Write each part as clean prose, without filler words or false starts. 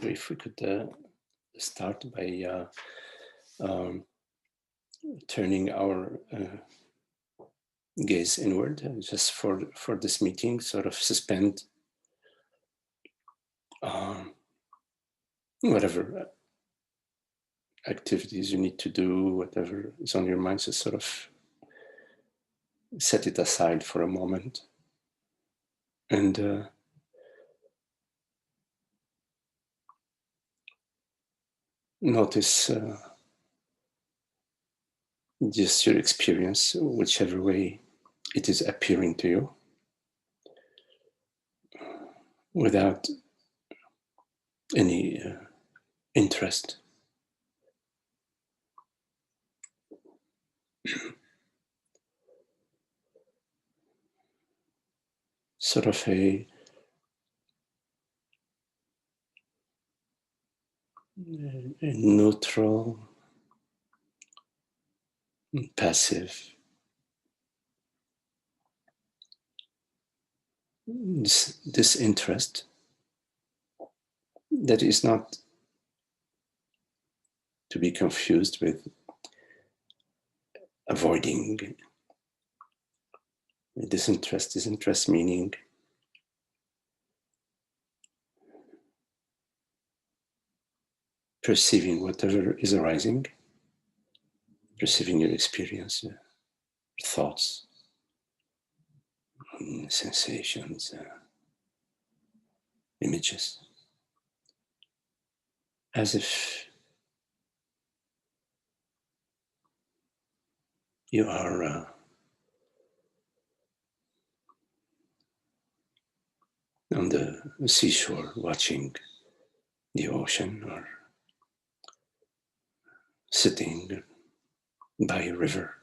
So if we could start by turning our gaze inward, just for this meeting, sort of suspend whatever activities you need to do, whatever is on your mind, just sort of set it aside for a moment and notice just your experience, whichever way it is appearing to you, without any interest. Sort of a neutral, passive disinterest that is not to be confused with avoiding. Disinterest meaning perceiving whatever is arising, perceiving your experience, thoughts, sensations, images, as if you are on the seashore watching the ocean, or sitting by a river,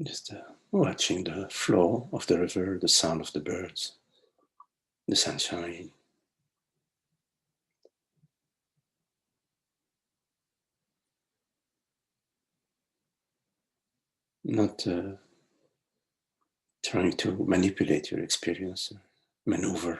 just watching the flow of the river, the sound of the birds, the sunshine. Not trying to manipulate your experience, maneuver.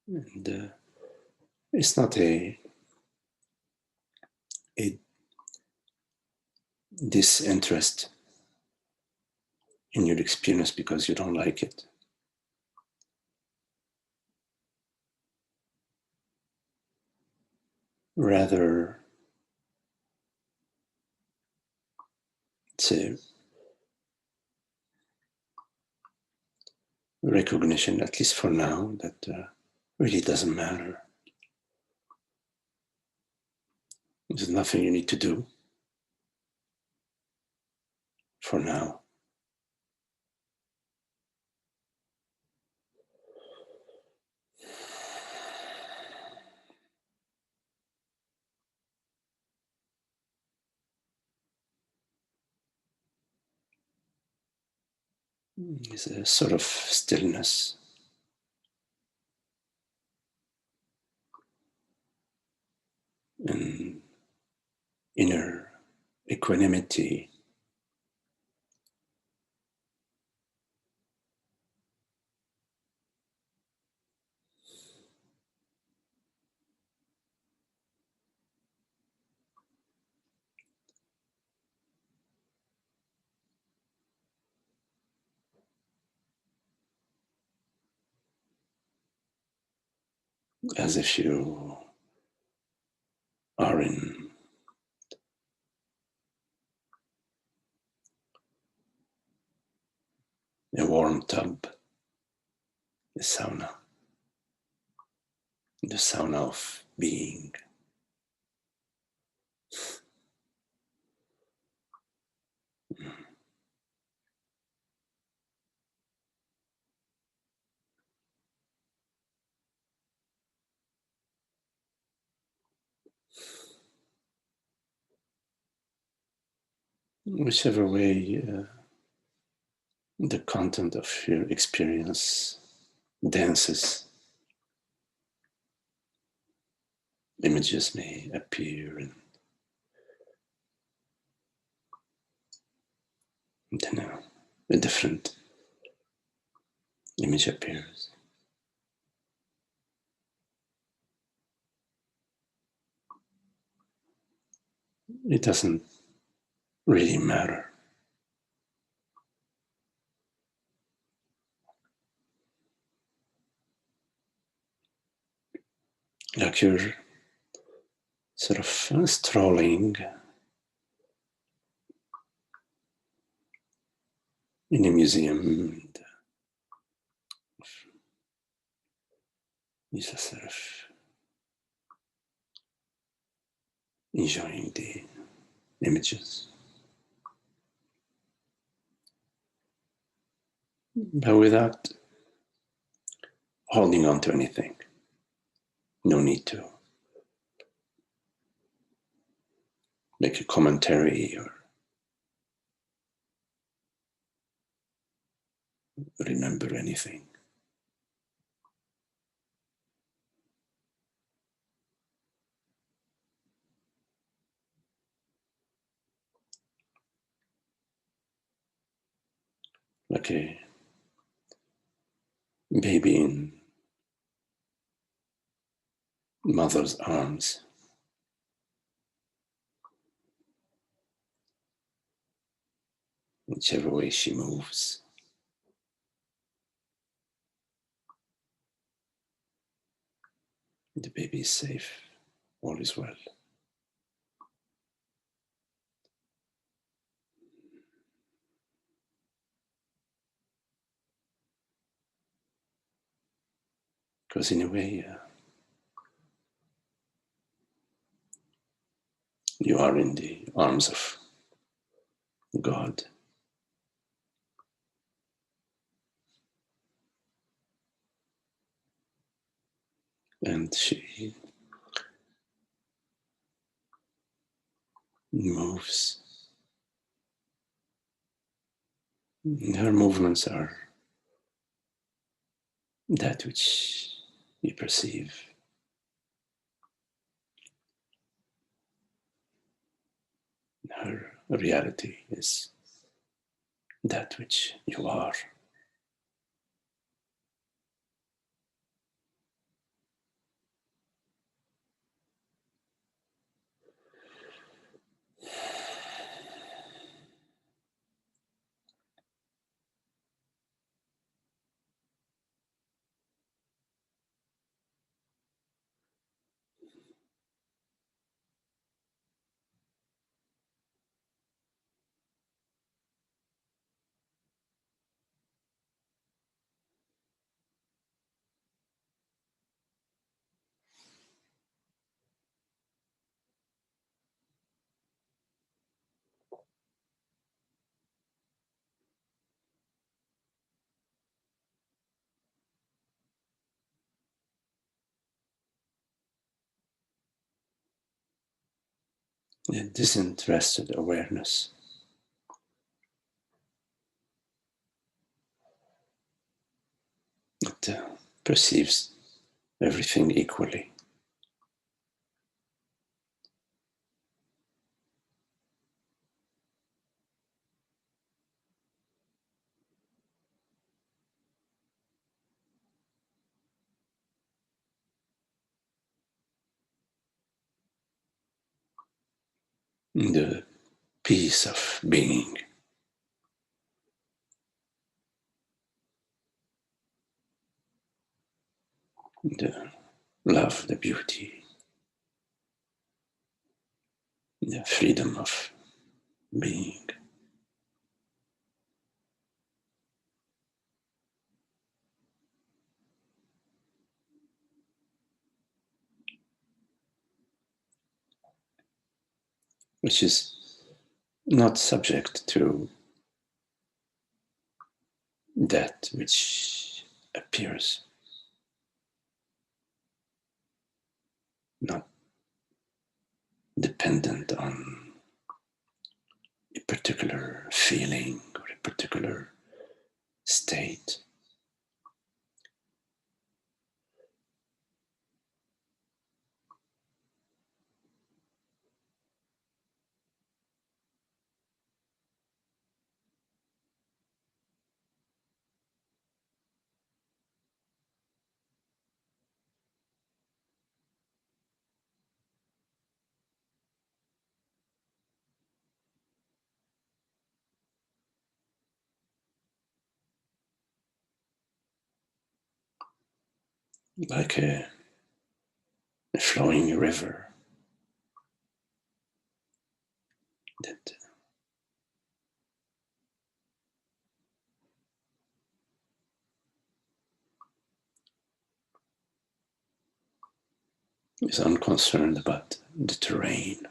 And it's not a disinterest in your experience because you don't like it. Rather, it's a recognition, at least for now, that really doesn't matter. There's nothing you need to do for now. It's a sort of stillness, and inner equanimity, as if you are in a warm tub, a sauna, the sauna of being. Whichever way the content of your experience dances. Images may appear, and then a different image appears. It doesn't really matter. Like you're sort of strolling in a museum, and you're just sort of enjoying the images, but without holding on to anything. No need to make a commentary or remember anything. Like a baby in mother's arms, whichever way she moves. The baby is safe, all is well. Because in a way, you are in the arms of God. And she moves. Her movements are that which you perceive. Her reality is that which you are. A disinterested awareness. It perceives everything equally. The peace of being, the love, the beauty, the freedom of being. Which is not subject to that which appears, not dependent on a particular feeling or a particular state. Like a flowing river that is unconcerned about the terrain,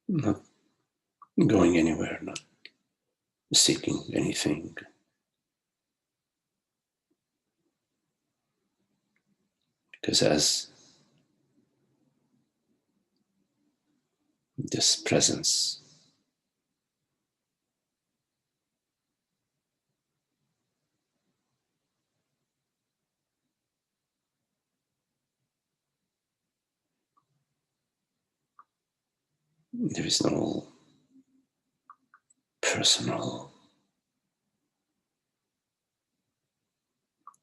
not going anywhere, not seeking anything. Because as this presence there is no personal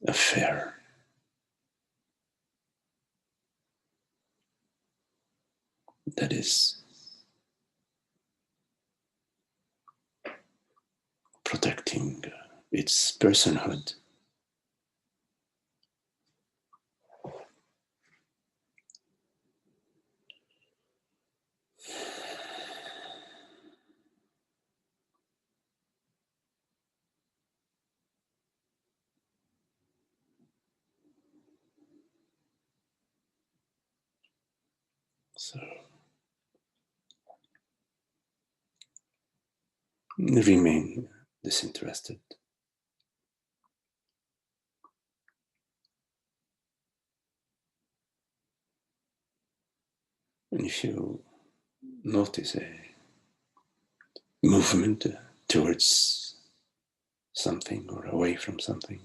affair. That is protecting its personhood. So remain disinterested. And if you notice a movement towards something or away from something,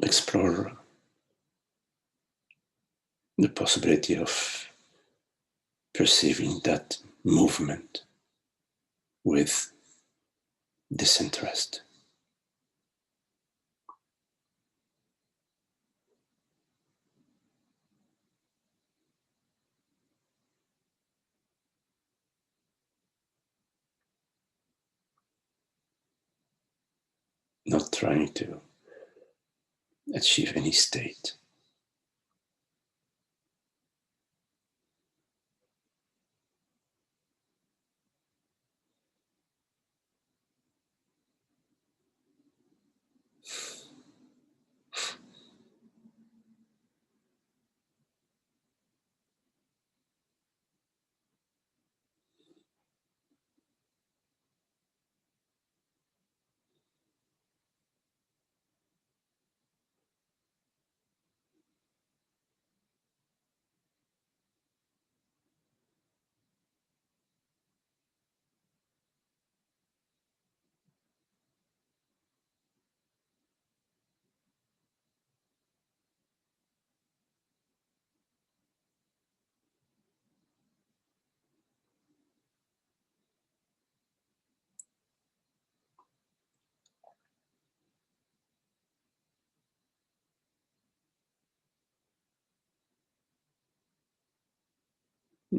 explore the possibility of perceiving that movement with disinterest, not trying to achieve any state.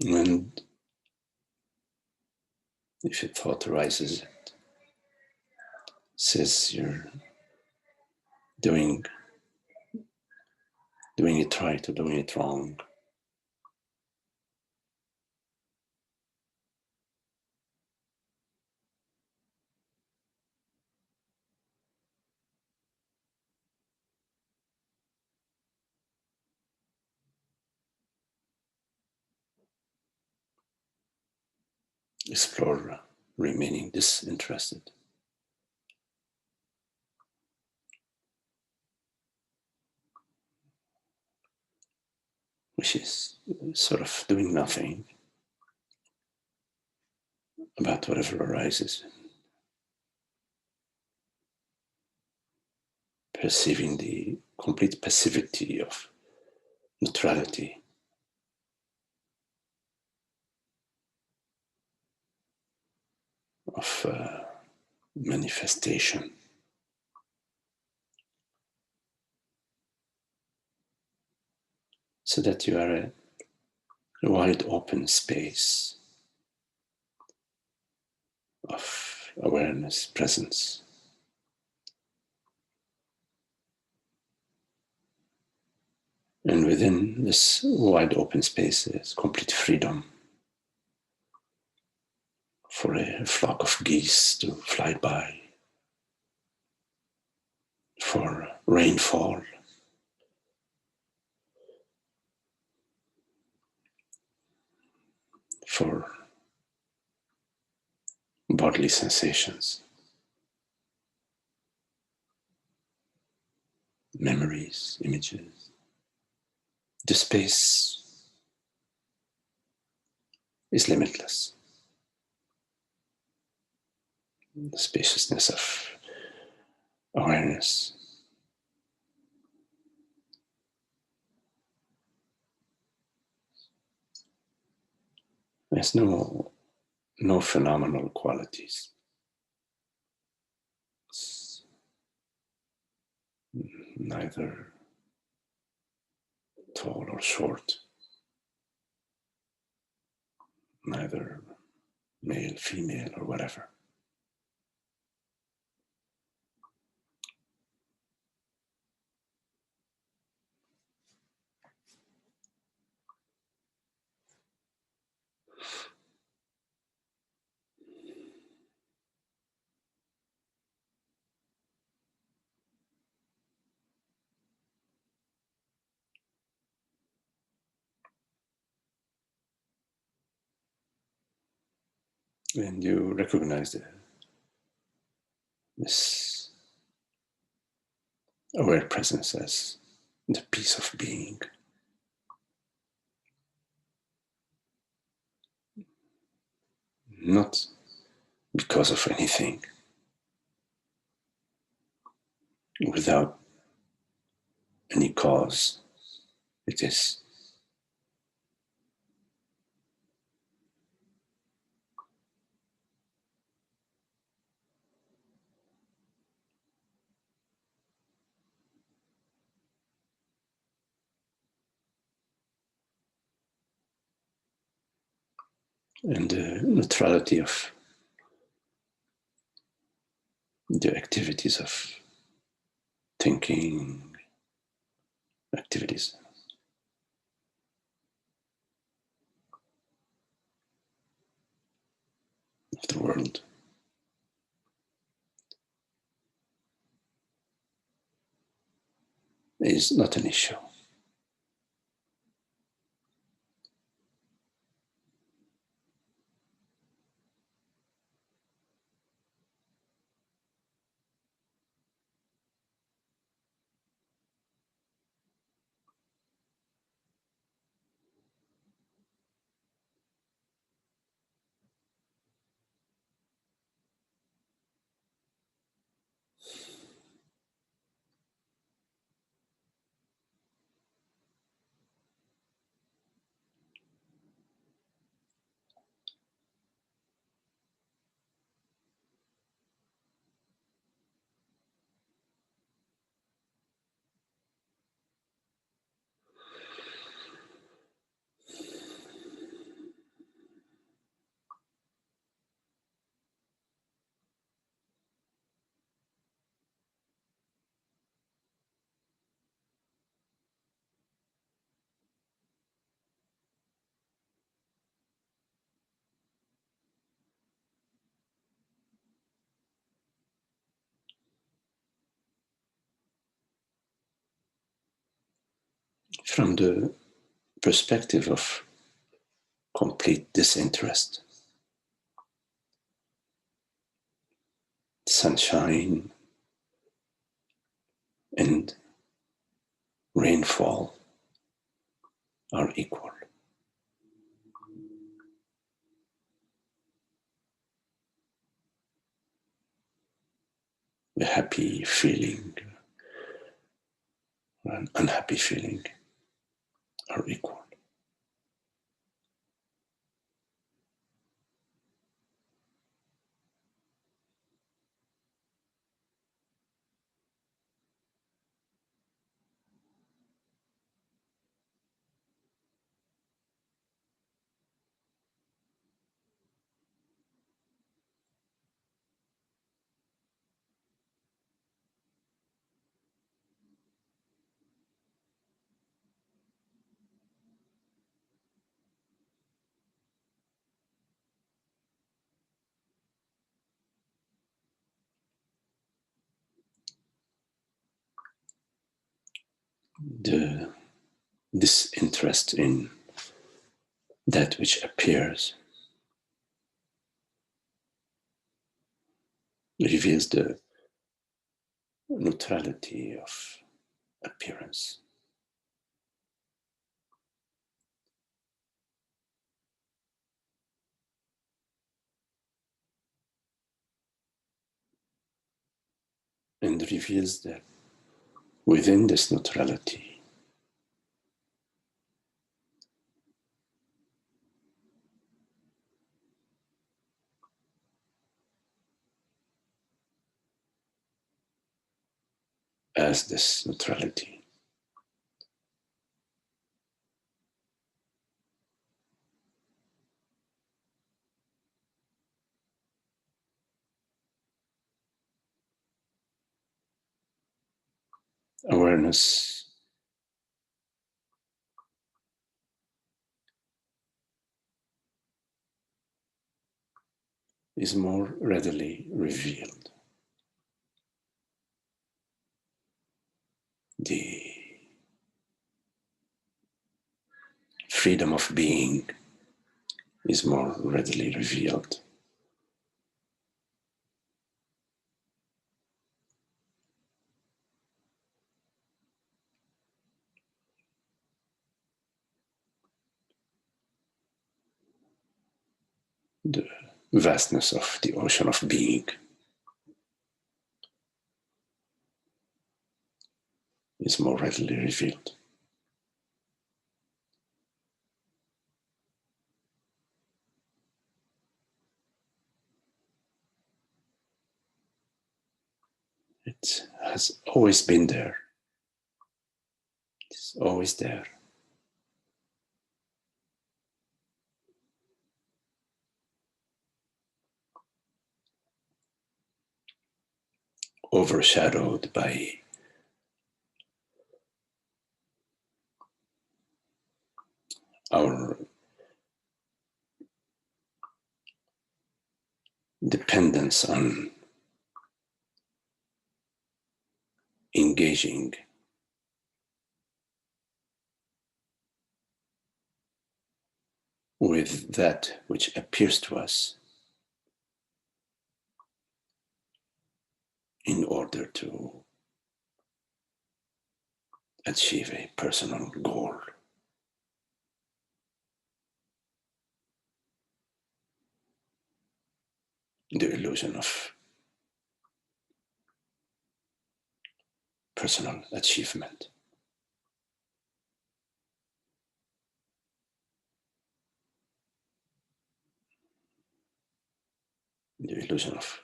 And if a thought arises, it says you're doing it right or doing it wrong, explore remaining disinterested. which is sort of doing nothing about whatever arises, perceiving the complete passivity of neutrality, of manifestation, so that you are a wide open space of awareness, presence. And within this wide open space is complete freedom for a flock of geese to fly by, for rainfall, for bodily sensations, memories, images. The space is limitless. The spaciousness of awareness. There's no phenomenal qualities. It's neither tall or short, neither male, female, or whatever. And you recognize this aware presence as the peace of being, not because of anything, without any cause. It is. And the neutrality of the activities of thinking, activities of the world is not an issue. From the perspective of complete disinterest, sunshine and rainfall are equal. A happy feeling, an unhappy feeling are equal. The disinterest in that which appears reveals the neutrality of appearance. And reveals that within this neutrality, as this neutrality, awareness is more readily revealed. The freedom of being is more readily revealed. The vastness of the ocean of being is more readily revealed. It has always been there. It's always there. Overshadowed by our dependence on engaging with that which appears to us in order to achieve a personal goal. The illusion of personal achievement. The illusion of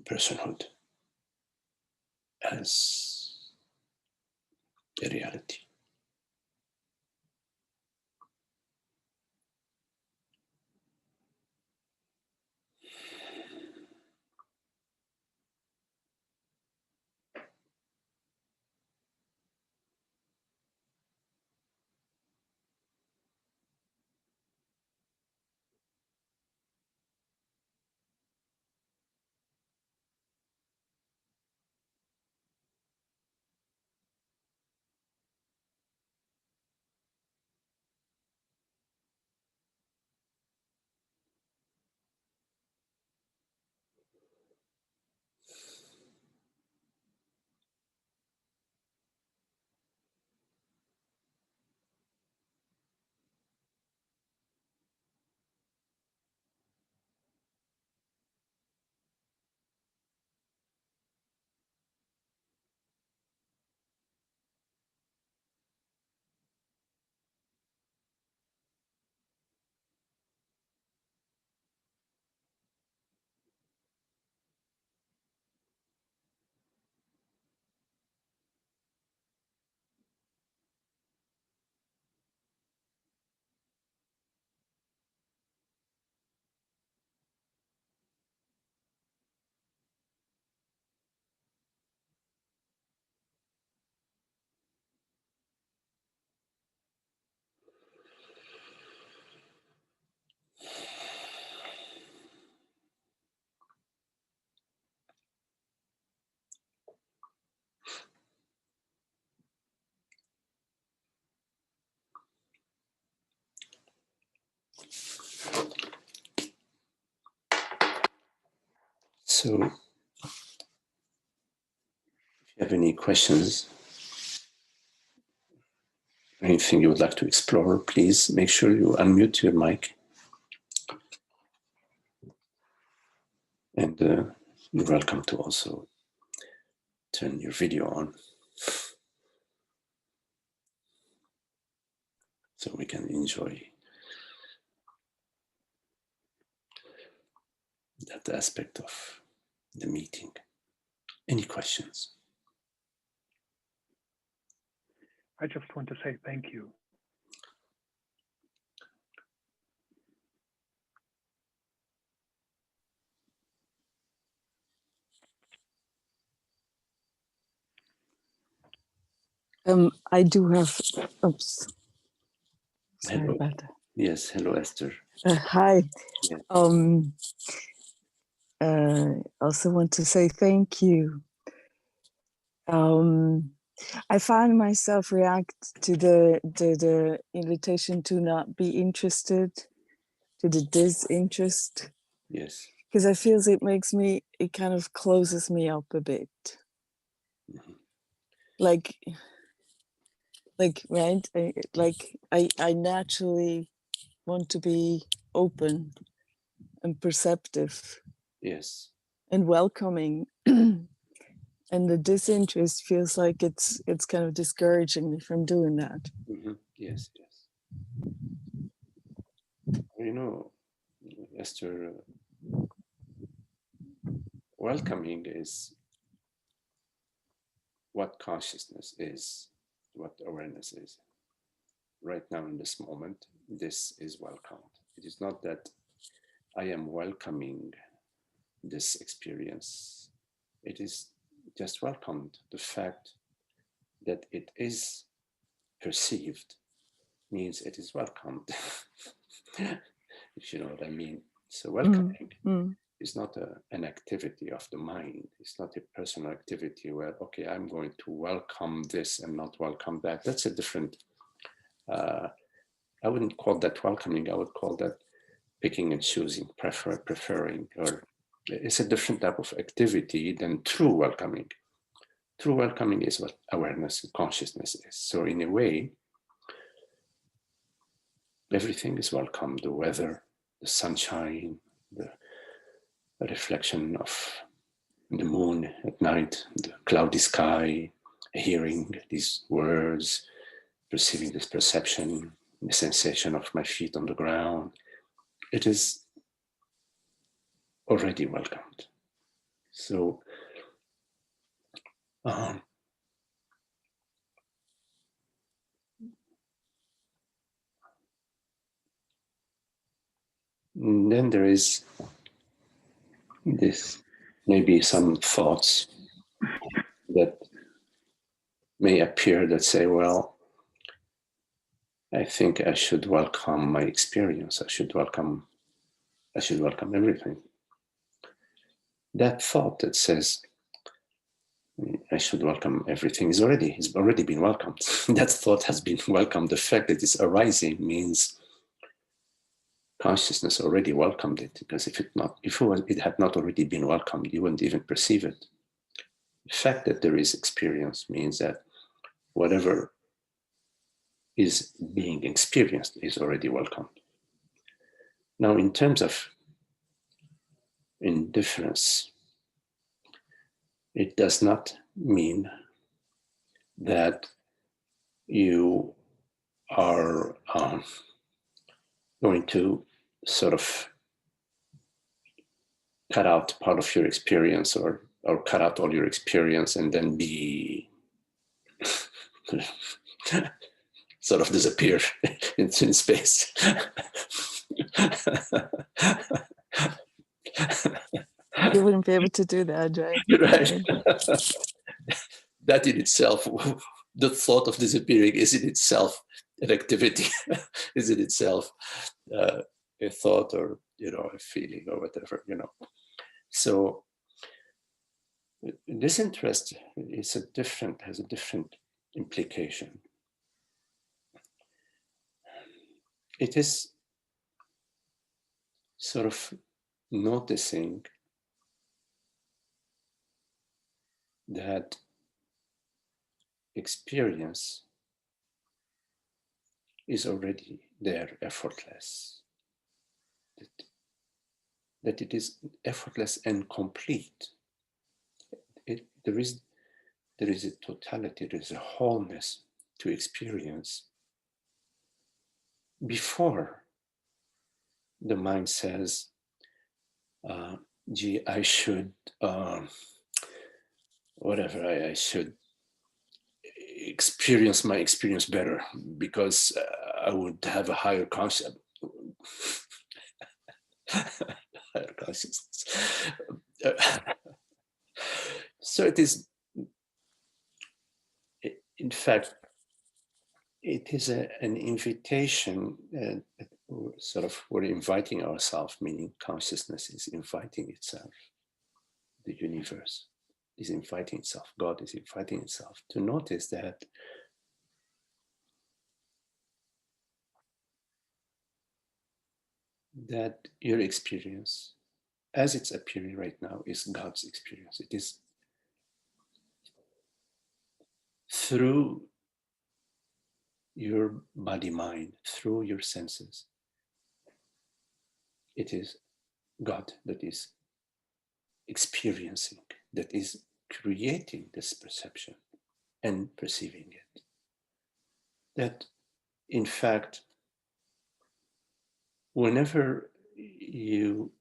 personhood as a reality. So if you have any questions, anything you would like to explore, please make sure you unmute your mic. And you're welcome to also turn your video on so we can enjoy that aspect of the meeting. Any questions? I just want to say thank you. I do have, oops, sorry Hello. about that. Yes, hello, Esther. Hi. Yeah. Also want to say thank you. I found myself react to the invitation to not be interested, to the disinterest. Yes. Because I feel it makes me, it kind of closes me up a bit. Mm-hmm. Like, right? I naturally want to be open and perceptive. Yes. And welcoming. And the disinterest feels like it's kind of discouraging me from doing that. Mm-hmm. Yes, yes. You know, Esther, welcoming is what consciousness is, what awareness is. Right now in this moment, this is welcomed. It is not that I am welcoming this experience. It is just welcomed. The fact that it is perceived means it is welcomed. If you know what I mean. So welcoming is not an activity of the mind. It's not a personal activity where, okay, I'm going to welcome this and not welcome that. That's a different, I wouldn't call that welcoming. I would call that picking and choosing, preferring, or it's a different type of activity than true welcoming. True welcoming is what awareness and consciousness is. So in a way, everything is welcome. The weather, the sunshine, the reflection of the moon at night, the cloudy sky, hearing these words, perceiving this perception, the sensation of my feet on the ground. It is already welcomed. So then there is this, maybe some thoughts that may appear that say, well, I think I should welcome my experience. I should welcome everything. That thought that says I should welcome everything it's already been welcomed. That thought has been welcomed. The fact that it's arising means consciousness already welcomed it, because if it had not already been welcomed, you wouldn't even perceive it. The fact that there is experience means that whatever is being experienced is already welcomed. Now, in terms of indifference, it does not mean that you are going to sort of cut out part of your experience or cut out all your experience and then be sort of disappear in space. You wouldn't be able to do that, right? Right. That in itself, the thought of disappearing is in itself an activity, is in itself a thought or, a feeling or whatever, So disinterest has a different implication. It is sort of noticing that experience is already there, effortless. That it is effortless and complete. There is a totality, there is a wholeness to experience before the mind says, gee, I should, I should experience my experience better because I would have a higher concept. Higher consciousness. So it is, in fact, it is an invitation, sort of we're inviting ourselves, meaning consciousness is inviting itself. The universe is inviting itself. God is inviting itself to notice that your experience, as it's appearing right now, is God's experience. It is through your body-mind, through your senses. It is God that is experiencing, that is creating this perception and perceiving it. That, in fact, whenever you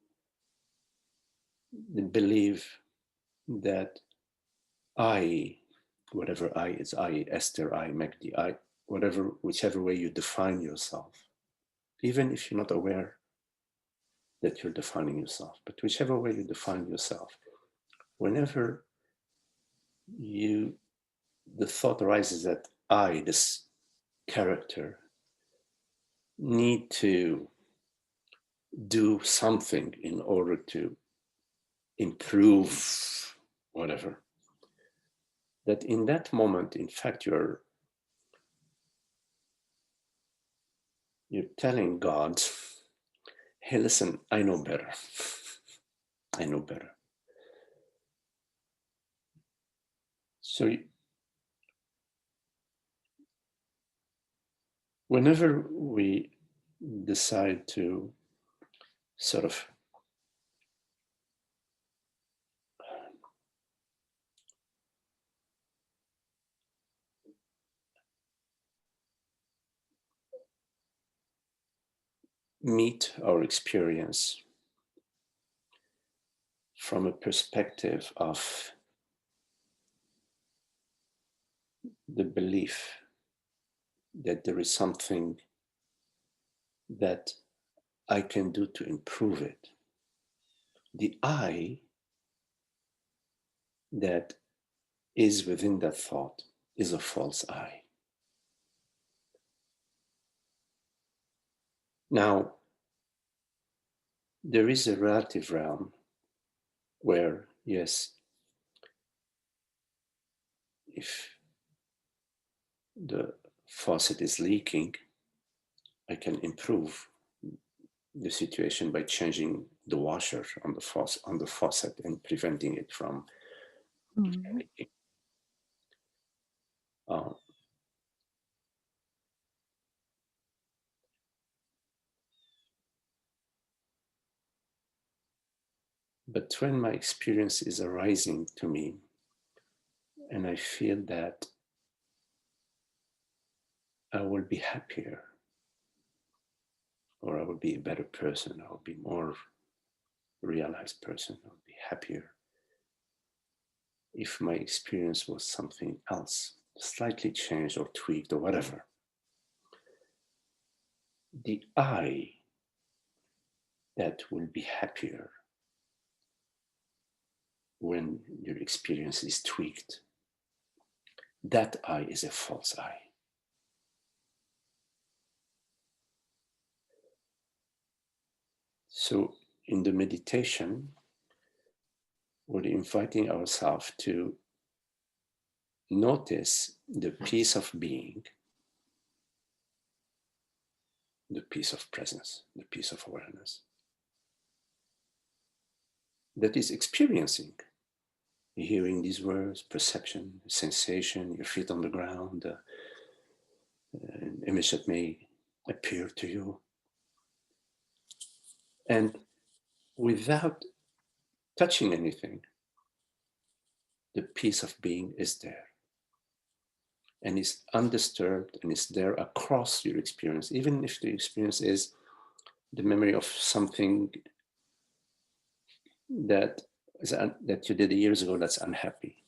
believe that I, whatever I is, I, Esther, I, Magdi, I, whatever, whichever way you define yourself, even if you're not aware that you're defining yourself, but whichever way you define yourself, whenever the thought arises that I, this character, need to do something in order to improve whatever, that in that moment, in fact, you're telling God, hey, listen, I know better. I know better. So whenever we decide to sort of meet our experience from a perspective of the belief that there is something that I can do to improve it, the I that is within that thought is a false I. Now, there is a relative realm where, yes, if the faucet is leaking, I can improve the situation by changing the washer on the faucet and preventing it from leaking. But when my experience is arising to me and I feel that I will be happier, or I will be a better person, I will be more realized person, I will be happier if my experience was something else, slightly changed or tweaked or whatever. The I that will be happier when your experience is tweaked, that I is a false I. So in the meditation, we're inviting ourselves to notice the peace of being, the peace of presence, the peace of awareness that is experiencing You're hearing these words, perception, sensation, your feet on the ground, an image that may appear to you. And without touching anything, the peace of being is there. And is undisturbed and is there across your experience, even if the experience is the memory of something that you did years ago that's unhappy,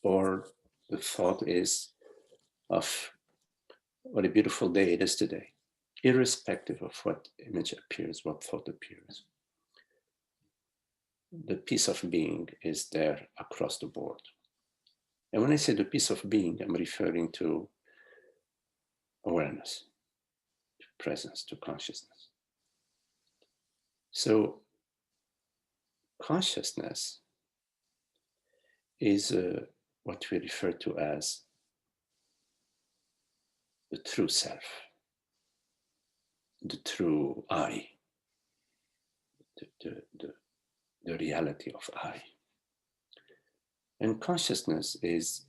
or the thought is of what a beautiful day it is today, irrespective of what image appears, what thought appears. The peace of being is there across the board. And when I say the peace of being, I'm referring to awareness, to presence, to consciousness. So consciousness is what we refer to as the true self, the true I, the reality of I. And consciousness is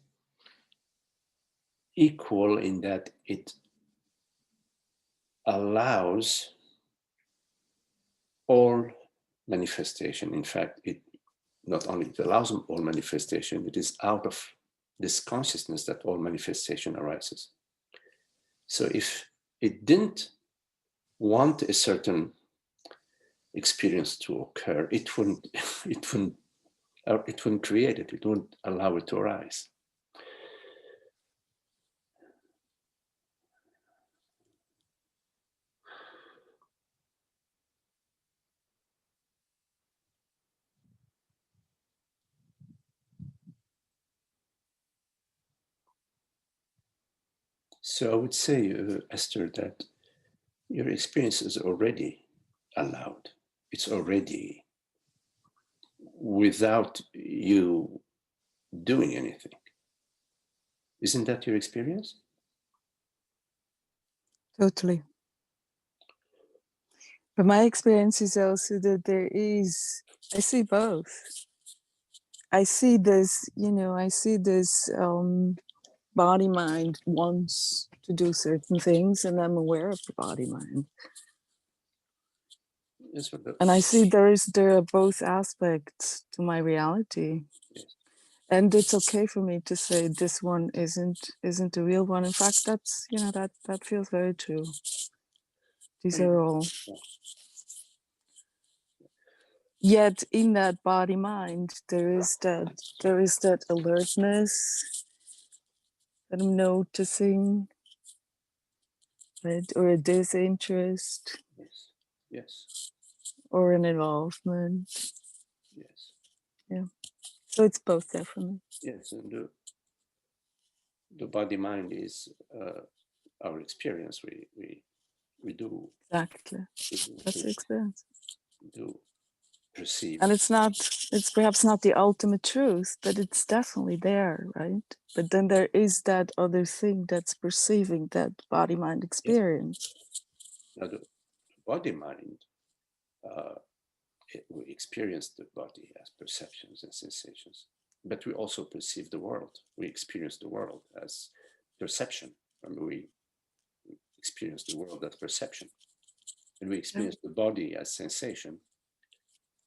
equal in that it allows all manifestation. In fact, it not only it allows all manifestation, it is out of this consciousness that all manifestation arises. So if it didn't want a certain experience to occur, it wouldn't create it. It wouldn't allow it to arise. So I would say, Esther, that your experience is already allowed. It's already without you doing anything. Isn't that your experience? Totally. But my experience is also that I see both. I see this, body mind wants to do certain things, and I'm aware of the body mind. Yes, And I see there are both aspects to my reality. yes. And it's okay for me to say this one isn't the real one. In fact, that's that feels very true. These are all. Yet in that body mind, there is that alertness that I'm noticing, right? Or a disinterest. Yes. Yes. Or an involvement. Yes. Yeah. So it's both there for me. Yes, and the body mind is our experience. We do Exactly. That's the experience. Do perceive. And it's perhaps not the ultimate truth, but it's definitely there, right? But then there is that other thing that's perceiving that body mind experience. Yes. Now the body mind, we experience the body as perceptions and sensations, but we also perceive the world. We experience the world as perception. We experience the world as perception, and we experience the body as sensation,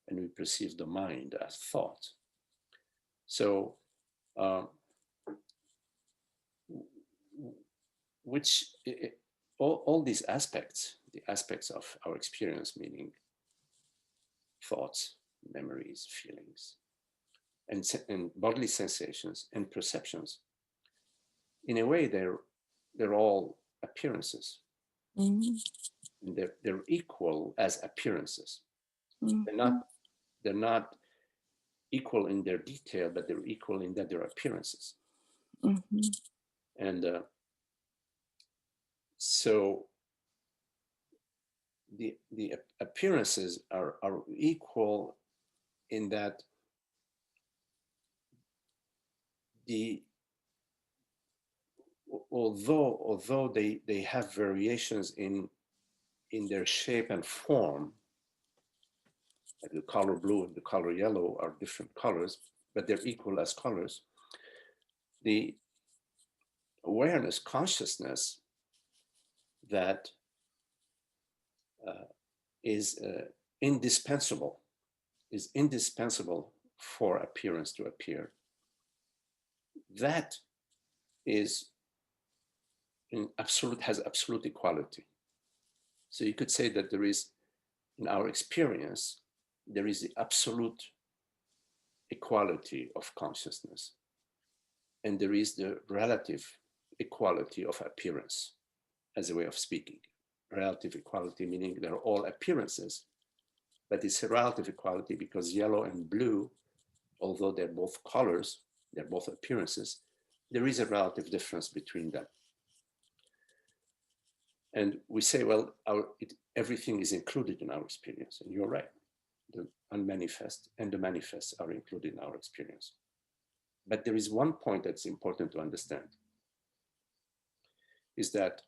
and we perceive the mind as thought. So, all these aspects, the aspects of our experience, meaning thoughts, memories, feelings, and bodily sensations and perceptions, in a way, they're all appearances. Mm-hmm. They're equal as appearances. Mm-hmm. They're not equal in their detail, but they're equal in that they're appearances. Mm-hmm. And so the appearances are equal in that although they have variations in their shape and form, like the color blue and the color yellow are different colors, but they're equal as colors. The awareness, consciousness that is indispensable for appearance to appear. That is has absolute equality. So you could say that there is, in our experience, there is the absolute equality of consciousness, and there is the relative equality of appearance, as a way of speaking. Relative equality meaning they're all appearances, but it's a relative equality because yellow and blue, although they're both colors, they're both appearances, there is a relative difference between them. And we say, well, everything is included in our experience, and you're right. The unmanifest and the manifest are included in our experience. But there is one point that's important to understand, is that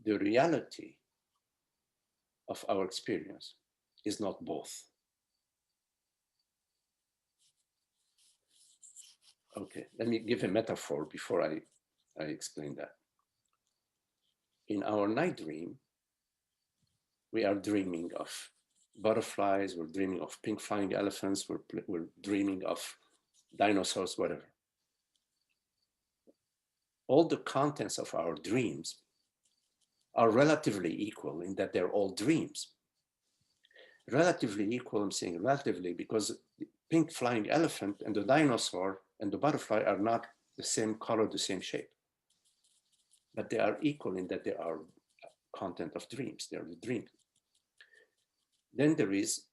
the reality of our experience is not both. Okay, let me give a metaphor before I explain that. In our night dream, we are dreaming of butterflies, we're dreaming of pink flying elephants, we're dreaming of dinosaurs, whatever. All the contents of our dreams are relatively equal in that they're all dreams. Relatively equal, I'm saying relatively, because the pink flying elephant and the dinosaur and the butterfly are not the same color, the same shape. But they are equal in that they are content of dreams, they are the dream. Then there is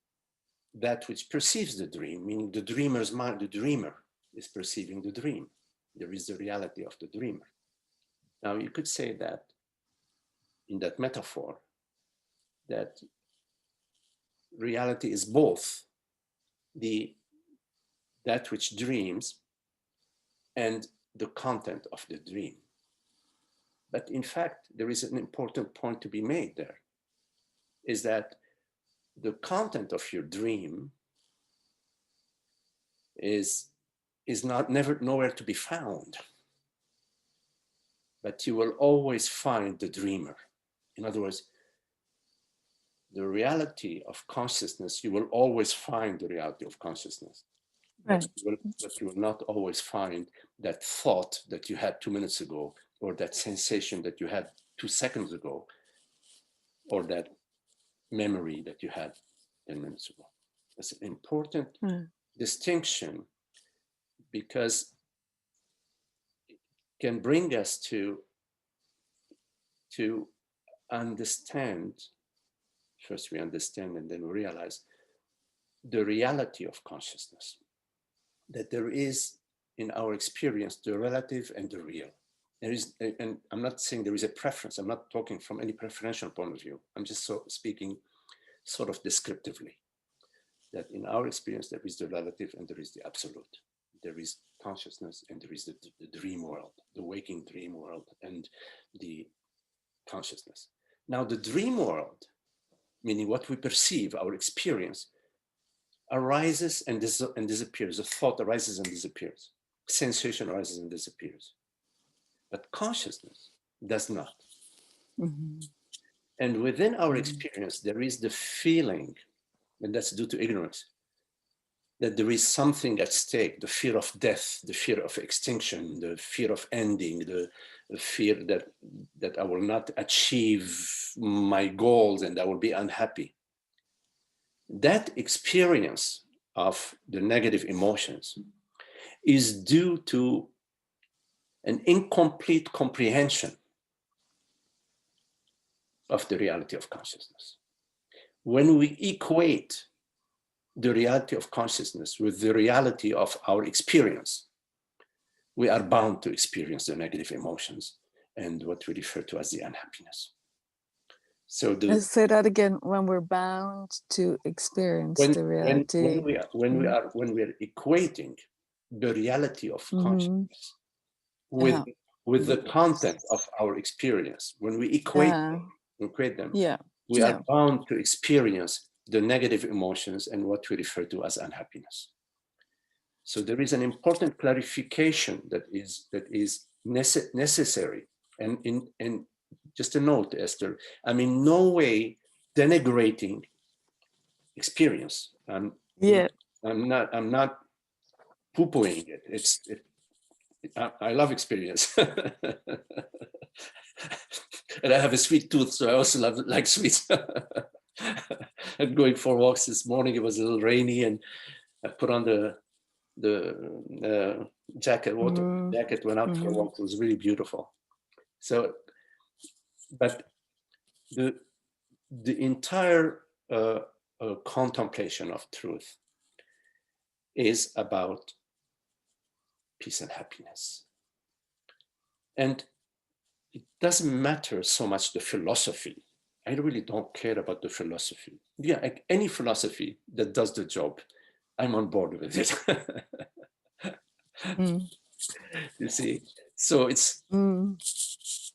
that which perceives the dream, meaning the dreamer's mind, the dreamer is perceiving the dream. There is the reality of the dreamer. Now you could say that in that metaphor, that reality is both that which dreams and the content of the dream. But in fact, there is an important point to be made there, is that the content of your dream is nowhere to be found, but you will always find the dreamer. In other words, the reality of consciousness, you will always find the reality of consciousness. Right. But you will not always find that thought that you had 2 minutes ago, or that sensation that you had 2 seconds ago, or that memory that you had 10 minutes ago. That's an important distinction, because it can bring us to understand. First we understand, and then we realize the reality of consciousness, that there is in our experience the relative and the real. There is, and I'm not saying there is a preference, I'm not talking from any preferential point of view, I'm just speaking sort of descriptively, that in our experience there is the relative and there is the absolute. There is consciousness and there is the dream world, the waking dream world, and the consciousness. Now the dream world, meaning what we perceive, our experience, arises and disappears. A thought arises and disappears. Sensation arises and disappears. But consciousness does not. Mm-hmm. And within our experience, there is the feeling, and that's due to ignorance, that there is something at stake, the fear of death, the fear of extinction, the fear of ending, the fear that I will not achieve my goals and I will be unhappy. That experience of the negative emotions is due to an incomplete comprehension of the reality of consciousness. When we equate the reality of consciousness with the reality of our experience, we are bound to experience the negative emotions and what we refer to as the unhappiness. So Let's say that again. When we're bound to experience the reality, when we are equating the reality of consciousness with the content of our experience, when we equate them, we are bound to experience the negative emotions and what we refer to as unhappiness. So there is an important clarification that is necessary. And just a note, Esther, I'm in no way denigrating experience. I'm not poo-pooing it. I love experience. And I have a sweet tooth, so I also like sweets. And going for walks this morning, it was a little rainy, and I put on the jacket, water jacket, went out for a walk. It was really beautiful. So, but the entire contemplation of truth is about peace and happiness. And it doesn't matter so much the philosophy. I really don't care about the philosophy. Yeah, like any philosophy that does the job, I'm on board with it. You see, so it's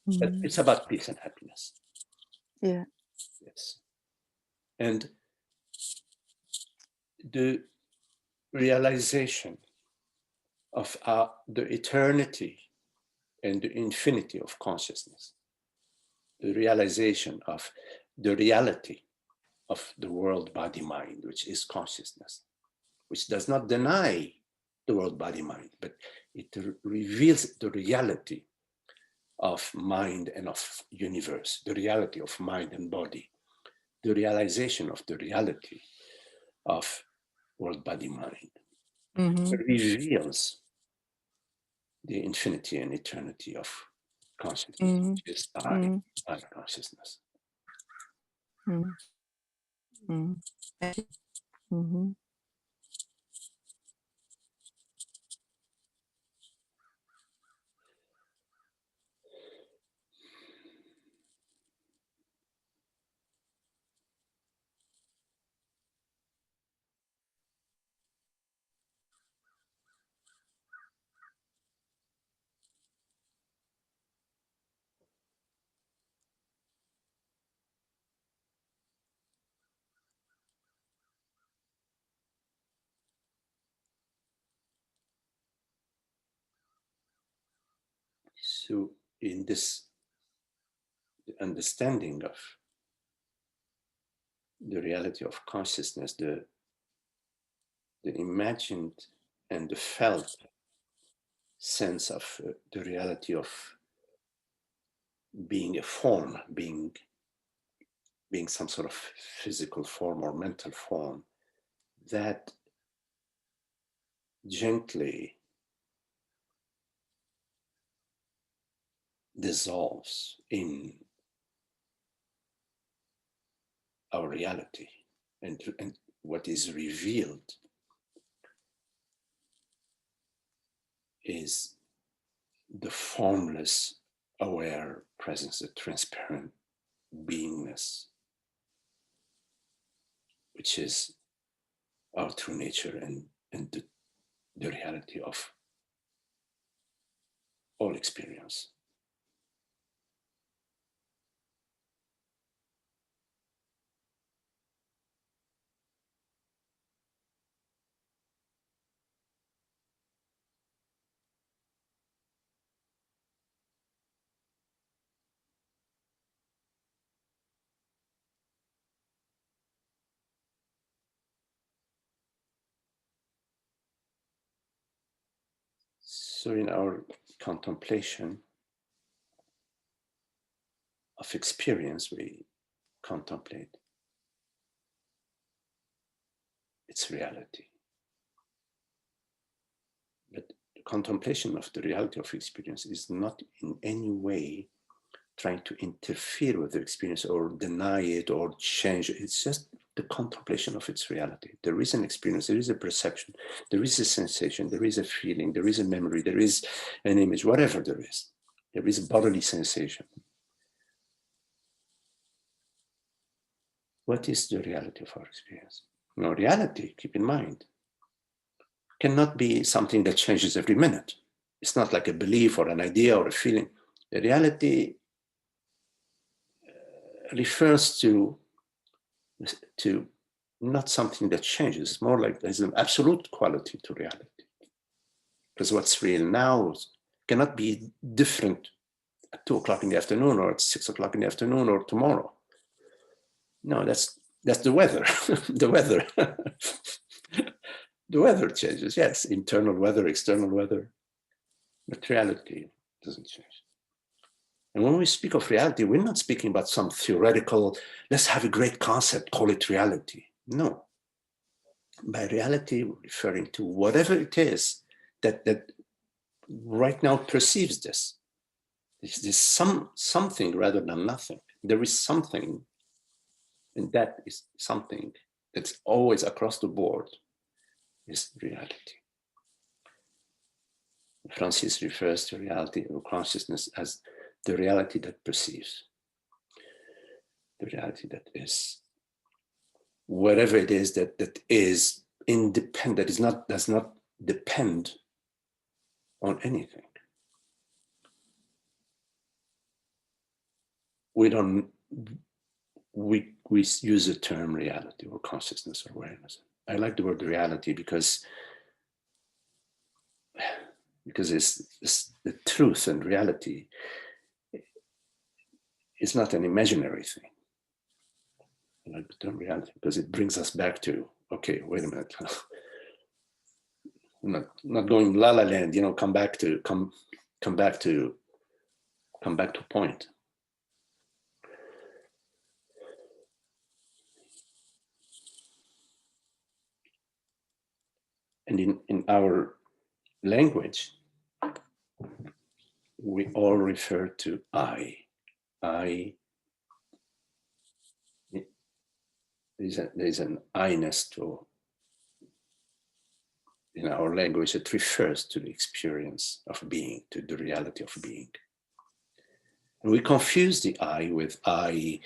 it's about peace and happiness. Yeah. Yes. And the realization of the eternity and the infinity of consciousness, the realization of the reality of the world, body, mind, which is consciousness, which does not deny the world, body, mind, but it reveals the reality of mind and of universe, the reality of mind and body, the realization of the reality of world, body, mind. It reveals the infinity and eternity of consciousness, which is I consciousness. So in this understanding of the reality of consciousness, the imagined and the felt sense of the reality of being a form, being some sort of physical form or mental form, that gently dissolves in our reality, and what is revealed is the formless, aware presence, the transparent beingness, which is our true nature and the reality of all experience. So in our contemplation of experience, we contemplate its reality. But the contemplation of the reality of experience is not in any way trying to interfere with the experience or deny it or change it. It's just the contemplation of its reality. There is an experience, there is a perception, there is a sensation, there is a feeling, there is a memory, there is an image, whatever there is a bodily sensation. What is the reality of our experience? No, reality, keep in mind, cannot be something that changes every minute. It's not like a belief or an idea or a feeling. The reality refers to not something that changes. It's more like there's an absolute quality to reality. Because what's real now cannot be different at 2 o'clock in the afternoon or at 6 o'clock in the afternoon or tomorrow. No, that's the weather. The weather. The weather changes, yes. Internal weather, external weather. But reality doesn't change. And when we speak of reality, we're not speaking about some theoretical, let's have a great concept, call it reality. No. By reality, we're referring to whatever it is that right now perceives this. There's something rather than nothing. There is something, and that is something that's always across the board is reality. Francis refers to reality or consciousness as the reality that perceives, the reality that is, whatever it is that is independent, does not depend on anything. We use the term reality or consciousness or awareness. I like the word reality because it's the truth, and reality is not an imaginary thing. I like the term reality because it brings us back to, okay, wait a minute. I'm not going la la land, come back to point. And in our language, we all refer to I. There's an I-ness in our language that refers to the experience of being, to the reality of being. And we confuse the I with I,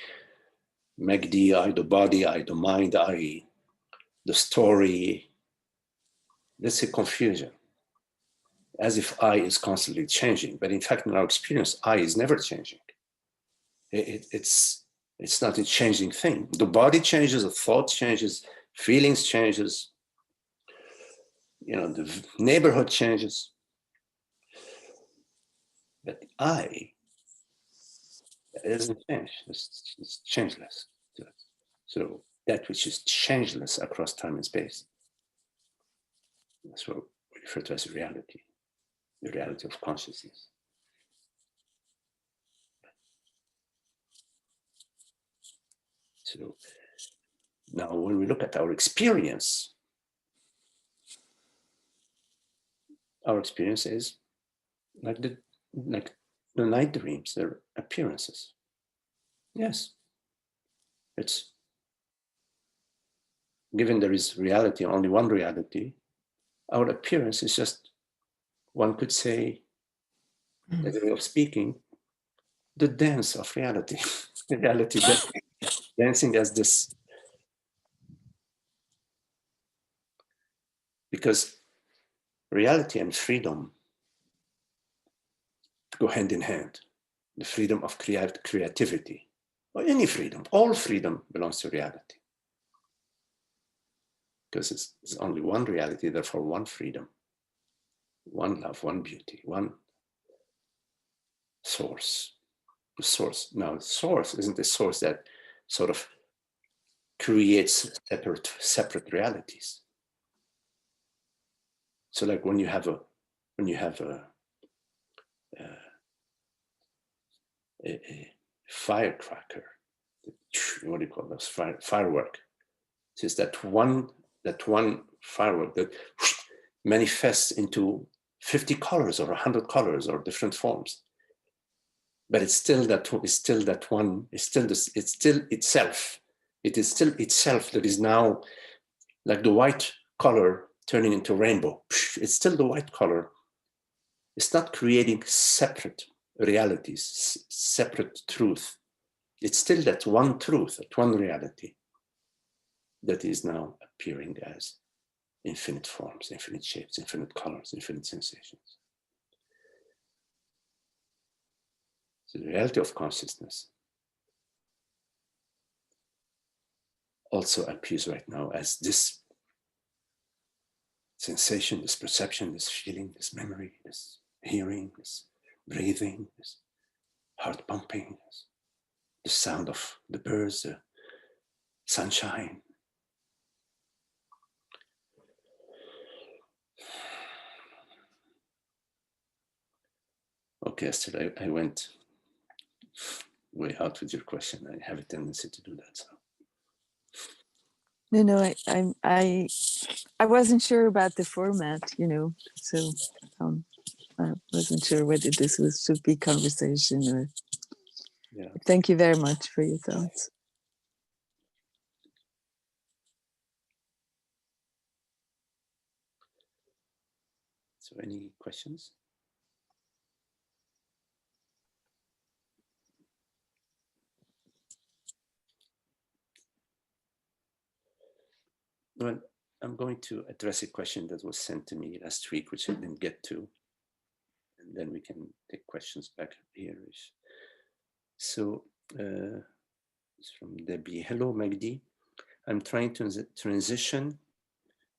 Magdi, I the body, I the mind, I the story. That's a confusion, as if I is constantly changing. But in fact, in our experience, I is never changing. It's not a changing thing. The body changes, the thought changes, feelings changes, the neighborhood changes. But I, it doesn't change. It's changeless. So that which is changeless across time and space, that's what we refer to as reality, the reality of consciousness. So now when we look at our experience is like the night dreams, they're appearances. Yes, it's given there is reality, only one reality, our appearance is just, one could say, as a way of speaking, the dance of reality. Reality dancing as this. Because reality and freedom go hand in hand. The freedom of creativity, or any freedom, all freedom belongs to reality. Because it's only one reality, therefore one freedom, one love, one beauty, one source. The source. Now, the source isn't a source that sort of creates separate realities. So, like when you have a firecracker, what do you call those firework? It's that one firework that manifests into 50 colors or 100 colors or different forms. But it's still itself. It is still itself that is now like the white color turning into rainbow. It's still the white color. It's not creating separate realities, separate truth. It's still that one truth, that one reality that is now appearing as infinite forms, infinite shapes, infinite colors, infinite sensations. So the reality of consciousness also appears right now as this sensation, this perception, this feeling, this memory, this hearing, this breathing, this heart pumping, the sound of the birds, the sunshine. Okay, Esther, I went way out with your question. I have a tendency to do that. So. No, I wasn't sure about the format, so I wasn't sure whether this should be conversation or. Yeah. Thank you very much for your thoughts. So, any questions? Well, I'm going to address a question that was sent to me last week, which I didn't get to. And then we can take questions back here. So, it's from Debbie. Hello, Magdi. I'm trying to transition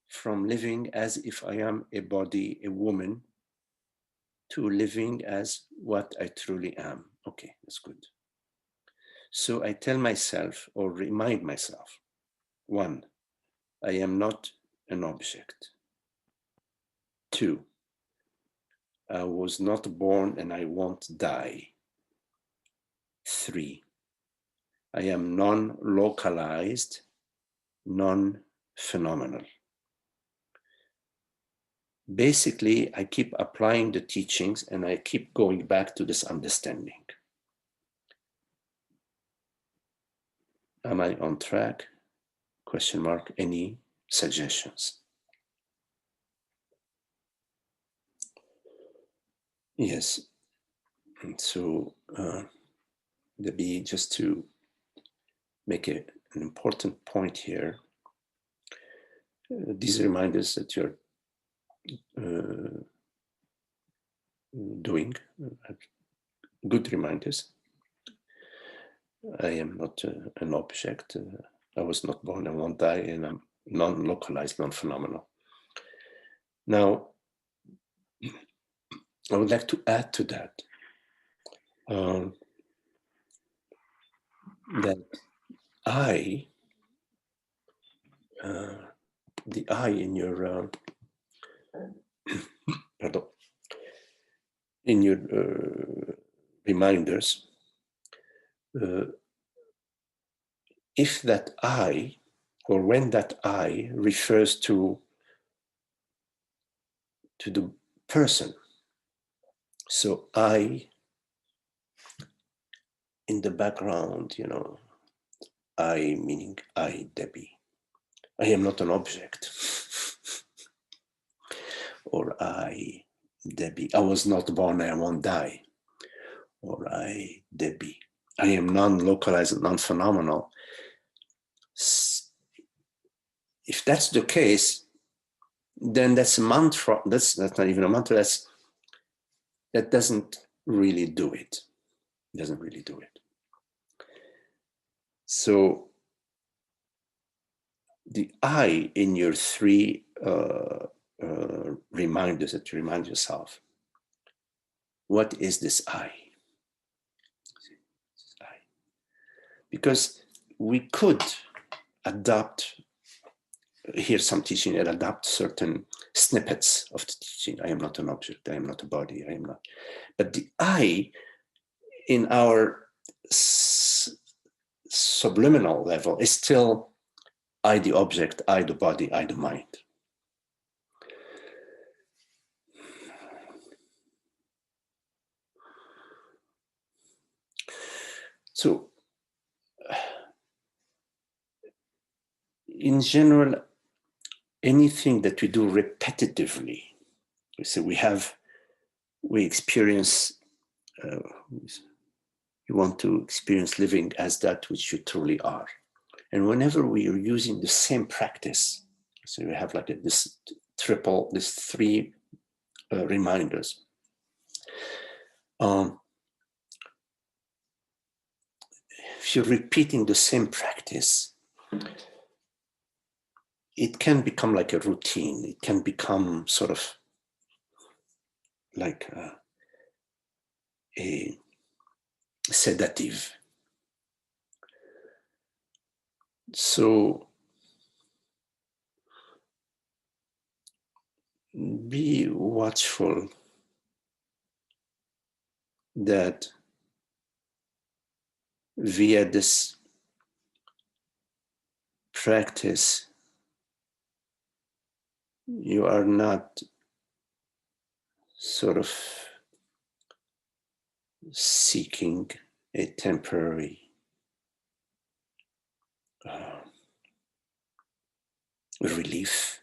from living as if I am a body, a woman, to living as what I truly am. Okay, that's good. So I tell myself or remind myself, 1, I am not an object. 2, I was not born and I won't die. 3, I am non-localized, non-phenomenal. Basically, I keep applying the teachings and I keep going back to this understanding. Am I on track? Question mark. Any suggestions? Yes. And so, Debbie, just to make an important point here, these reminders that you're doing, good reminders. I am not an object. I was not born, I won't die, and I'm non-localized, non-phenomenal. Now, I would like to add to that that I, the I in your, pardon, in your reminders, if that I, or when that I refers to the person, so I in the background, I meaning I, Debbie. I am not an object. Or I, Debbie. I was not born, I won't die. Or I, Debbie. I am non-localized, non-phenomenal. If that's the case, then that's a mantra. That's not even a mantra. That doesn't really do it. Doesn't really do it. So the I in your 3 reminders that you remind yourself, what is this I? Because we could adapt, hear some teaching and adapt certain snippets of the teaching. I am not an object, I am not a body, I am not. But the I in our subliminal level is still I the object, I the body, I the mind. So, in general, anything that we do repetitively, so we experience, you want to experience living as that which you truly are. And whenever we are using the same practice, so we have like this 3 reminders. If you're repeating the same practice, it can become like a routine. It can become sort of like a sedative. So be watchful that via this practice, you are not sort of seeking a temporary relief.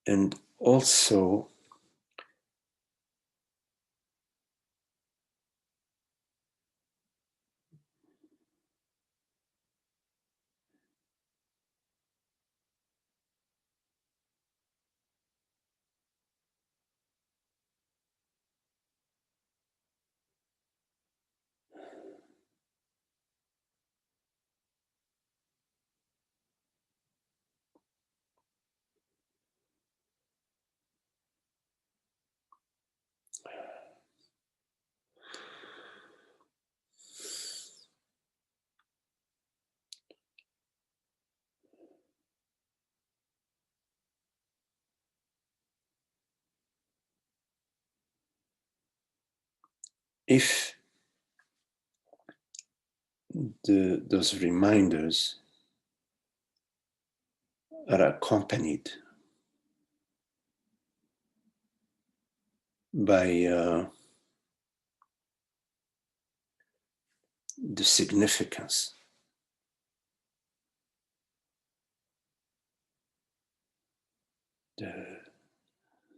And also, if those reminders are accompanied by the significance, the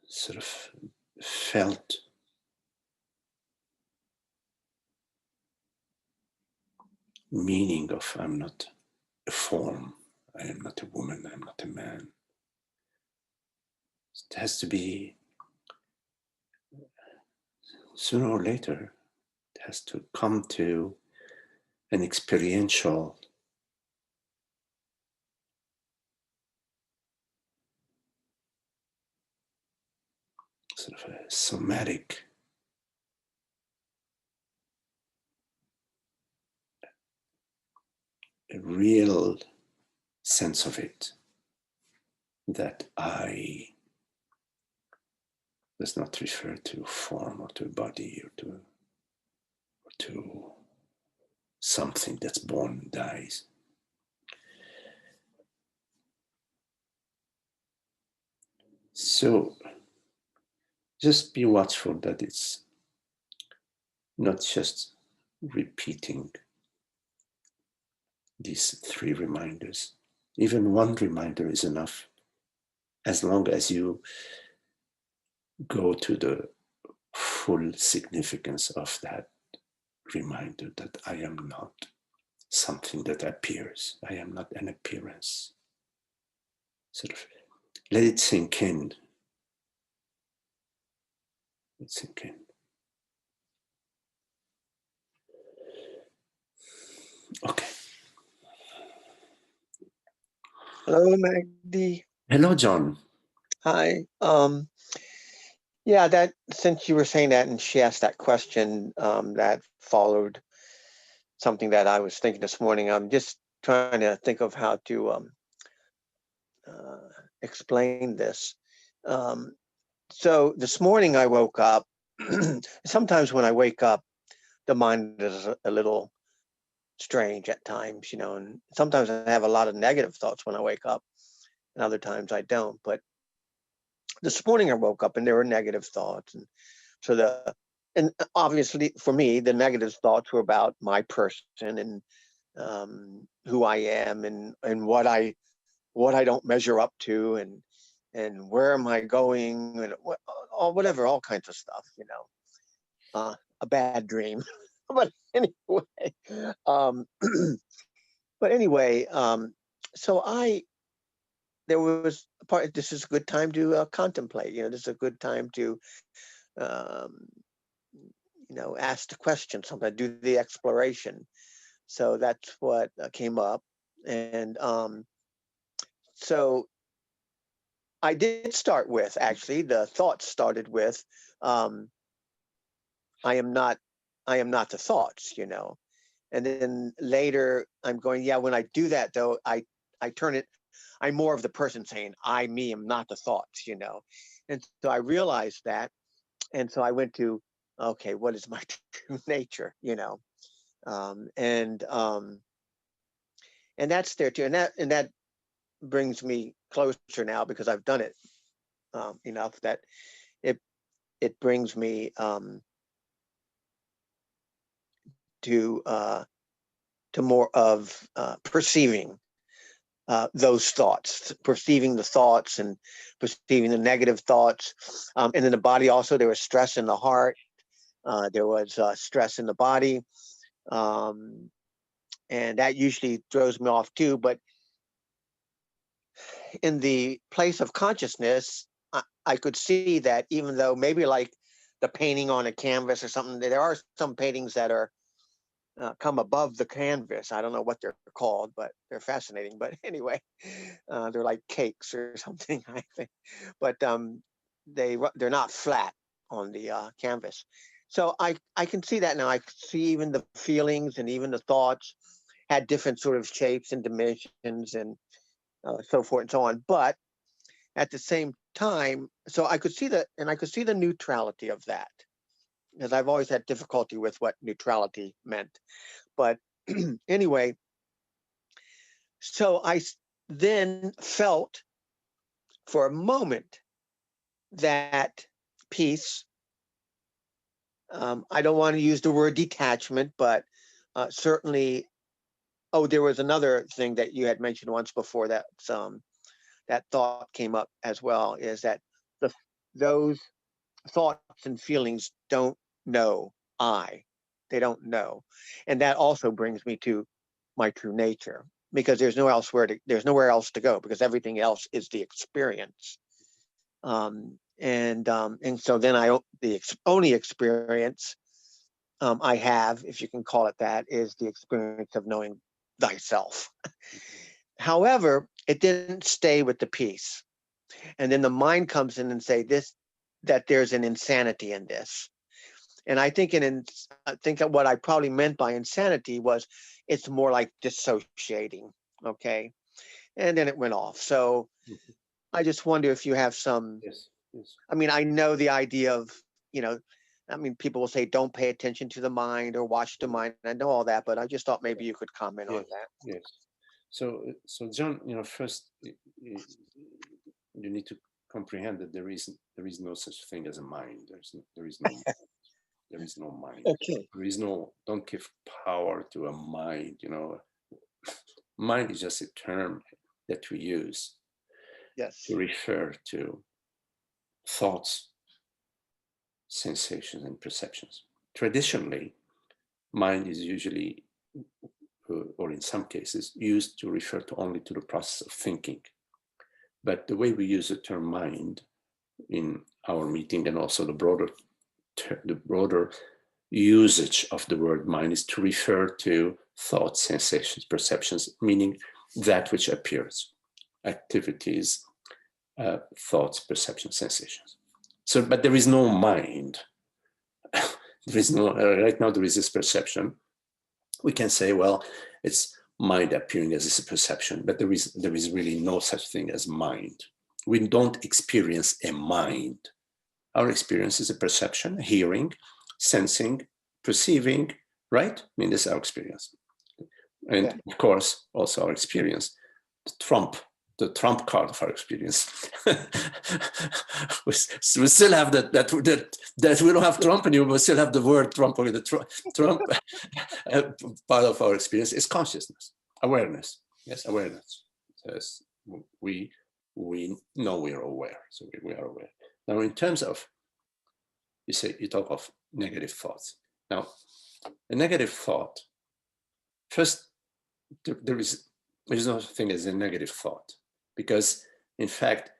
sort of felt meaning of I'm not a form, I am not a woman, I'm not a man. It has to be, sooner or later, it has to come to an experiential sort of a somatic a real sense of it, that I does not refer to form or to a body or to something that's born and dies. So just be watchful that it's not just repeating these 3 reminders. Even 1 reminder is enough, as long as you go to the full significance of that reminder that I am not something that appears. I am not an appearance. Sort of let it sink in. Let it sink in. Okay. Hello, Magdi. Hello, John. Hi. Yeah, that since you were saying that and she asked that question, that followed something that I was thinking this morning. I'm just trying to think of how to explain this. So this morning I woke up. Sometimes when I wake up, the mind is a little strange at times, you know, and sometimes I have a lot of negative thoughts when I wake up, and other times I don't. But this morning I woke up and there were negative thoughts, and so and obviously for me the negative thoughts were about my person and who I am and what I don't measure up to, and where am I going, and whatever, all kinds of stuff, you know, a bad dream. But anyway, um, but anyway, so I there was a part, this is a good time to contemplate, this is a good time to, ask the question, something, do the exploration. So that's what came up. And so I did start with, actually, the thoughts started with, I am not the thoughts, And then later I'm going, yeah, when I do that though, I turn it, I'm more of the person saying, me, am not the thoughts, And so I realized that. And so I went to, okay, what is my true nature, and that's there too. And that brings me closer now, because I've done it enough that it brings me to more of perceiving those thoughts, perceiving the thoughts and perceiving the negative thoughts. And in the body also, there was stress in the heart. There was stress in the body. And that usually throws me off too. But in the place of consciousness, I could see that, even though maybe like the painting on a canvas or something, there are some paintings that are come above the canvas. I don't know what they're called, but they're fascinating. But anyway, they're like cakes or something, I think. But they're not flat on the canvas. So I can see that now. I see even the feelings and even the thoughts had different sort of shapes and dimensions and so forth and so on. But at the same time, so I could see the neutrality of that, because I've always had difficulty with what neutrality meant. But anyway, so I then felt for a moment that peace. I don't want to use the word detachment, but certainly, there was another thing that you had mentioned once before that that thought came up as well, is that those thoughts and feelings don't know they don't know. And that also brings me to my true nature, because there's nowhere else to go, because everything else is the experience. And so then the only experience I have, if you can call it that, is the experience of knowing thyself. However, it didn't stay with the peace. And then the mind comes in and say that there's an insanity in this. And I think that what I probably meant by insanity was it's more like dissociating. Okay. And then it went off. So I just wonder if you have some. Yes. Yes. I mean, I know the idea of, people will say, don't pay attention to the mind or watch the mind. I know all that, but I just thought maybe you could comment on that. Yes. So John, first you need to comprehend that there is no such thing as a mind. There is no there is no mind. Okay. There is no. Don't give power to a mind. Mind is just a term that we use Yes. to refer to thoughts, sensations, and perceptions. Traditionally, mind is usually, or in some cases, used to refer only to the process of thinking. But the way we use the term mind in our meeting, and also the broader usage of the word mind, is to refer to thoughts, sensations, perceptions, meaning that which appears, activities, thoughts, perceptions, sensations. So, but there is no mind. There is no, right now there is this perception. We can say, well, it's mind appearing as a perception, but there is really no such thing as mind. We don't experience a mind. Our experience is a perception, hearing, sensing, perceiving, right? I mean, this is our experience. And of course, also our experience, the trump card of our experience. we still have that we don't have Trump anymore, but still have the word Trump, or the Trump part of our experience is consciousness, awareness. Yes, awareness. Yes, we know we are aware, so we are aware. Now, in terms of, you talk of negative thoughts. Now, a negative thought, first, there is no such thing as a negative thought, because In fact,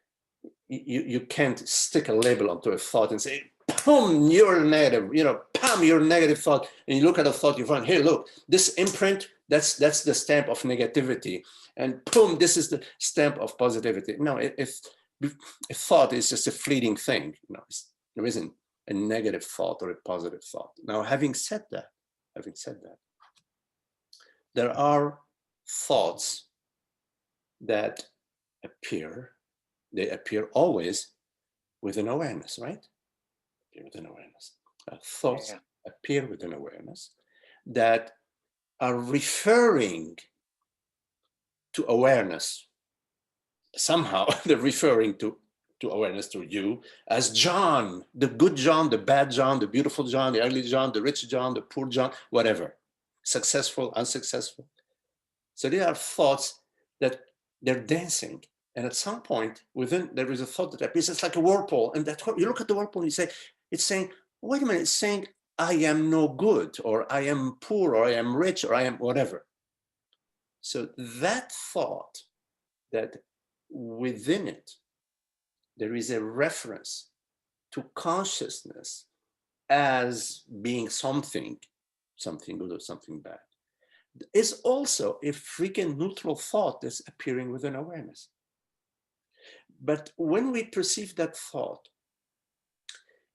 you can't stick a label onto a thought and say, boom, you're negative, bam, you're a negative thought. And you look at a thought, you find, hey, look, this imprint, that's the stamp of negativity. And boom, this is the stamp of positivity. No, if a thought is just a fleeting thing, there isn't a negative thought or a positive thought. Now, having said that, there are thoughts that appear. They appear always with an awareness, right? Appear with an awareness. Thoughts appear with an awareness that are referring to awareness. Somehow they're referring to awareness to you as John, the good John, the bad John, the beautiful John, the ugly John, the rich John, the poor John, whatever, successful, unsuccessful. So there are thoughts that they're dancing. And at some point within, there is a thought that appears, it's like a whirlpool. And that you look at the whirlpool and you say, it's saying, wait a minute, it's saying, I am no good, or I am poor, or I am rich, or I am whatever. So that thought, that within it, there is a reference to consciousness as being something good or something bad, is also a freaking neutral thought that's appearing within awareness. But when we perceive that thought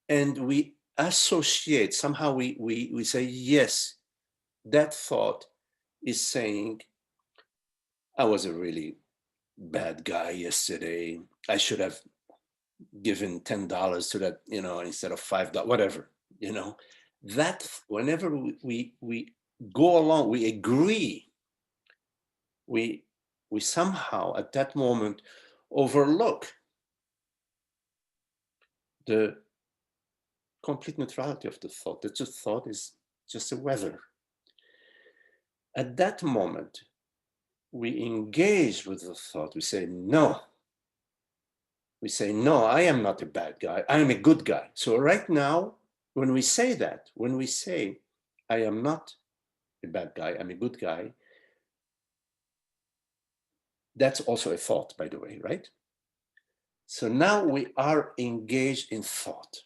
and we associate, somehow we say, yes, that thought is saying, I was a really bad guy yesterday. I should have given $10 to that, instead of $5, whatever, that whenever we go along, we agree, we somehow at that moment overlook the complete neutrality of the thought. That the thought is just a weather. At that moment, we engage with the thought. We say, no. We say, no, I am not a bad guy. I am a good guy. So right now, when we say that, when we say, I am not a bad guy, I'm a good guy, that's also a thought, by the way, right? So now we are engaged in thought,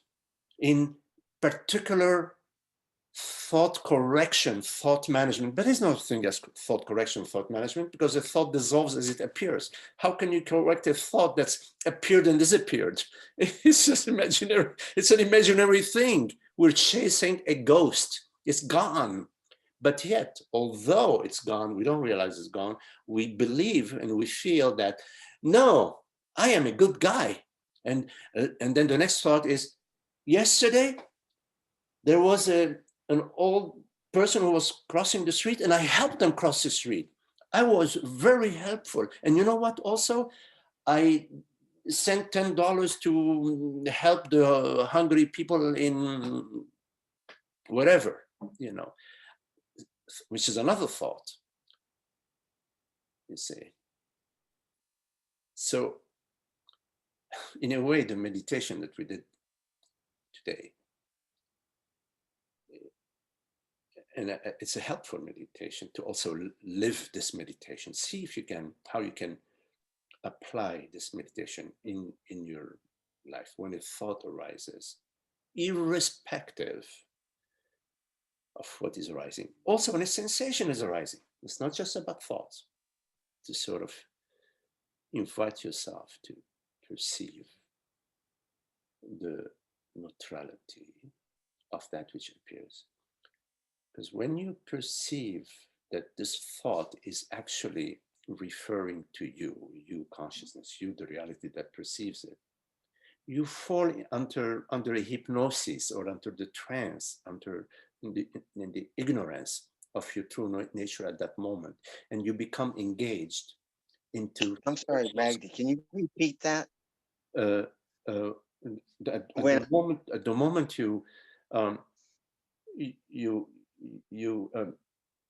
in particular thought correction, thought management. But there's no thing as thought correction, thought management, because the thought dissolves as it appears. How can you correct a thought that's appeared and disappeared? It's just imaginary. It's an imaginary thing. We're chasing a ghost. It's gone. But yet, although it's gone, we don't realize it's gone. We believe and we feel that, no, I am a good guy. And then the next thought is, yesterday, there was an old person who was crossing the street and I helped them cross the street. I was very helpful. And you know what also? I sent $10 to help the hungry people in wherever, which is another thought, you see. So in a way, the meditation that we did today, and it's a helpful meditation to also live this meditation. See if you can, how you can apply this meditation in your life when a thought arises, irrespective of what is arising. Also when a sensation is arising, it's not just about thoughts, to sort of invite yourself to perceive the neutrality of that which appears. Because when you perceive that this thought is actually referring to you consciousness, you, the reality that perceives it, you fall under a hypnosis or under the trance, in the ignorance of your true nature at that moment, and you become engaged into. I'm sorry, Magdi, can you repeat that? At the moment you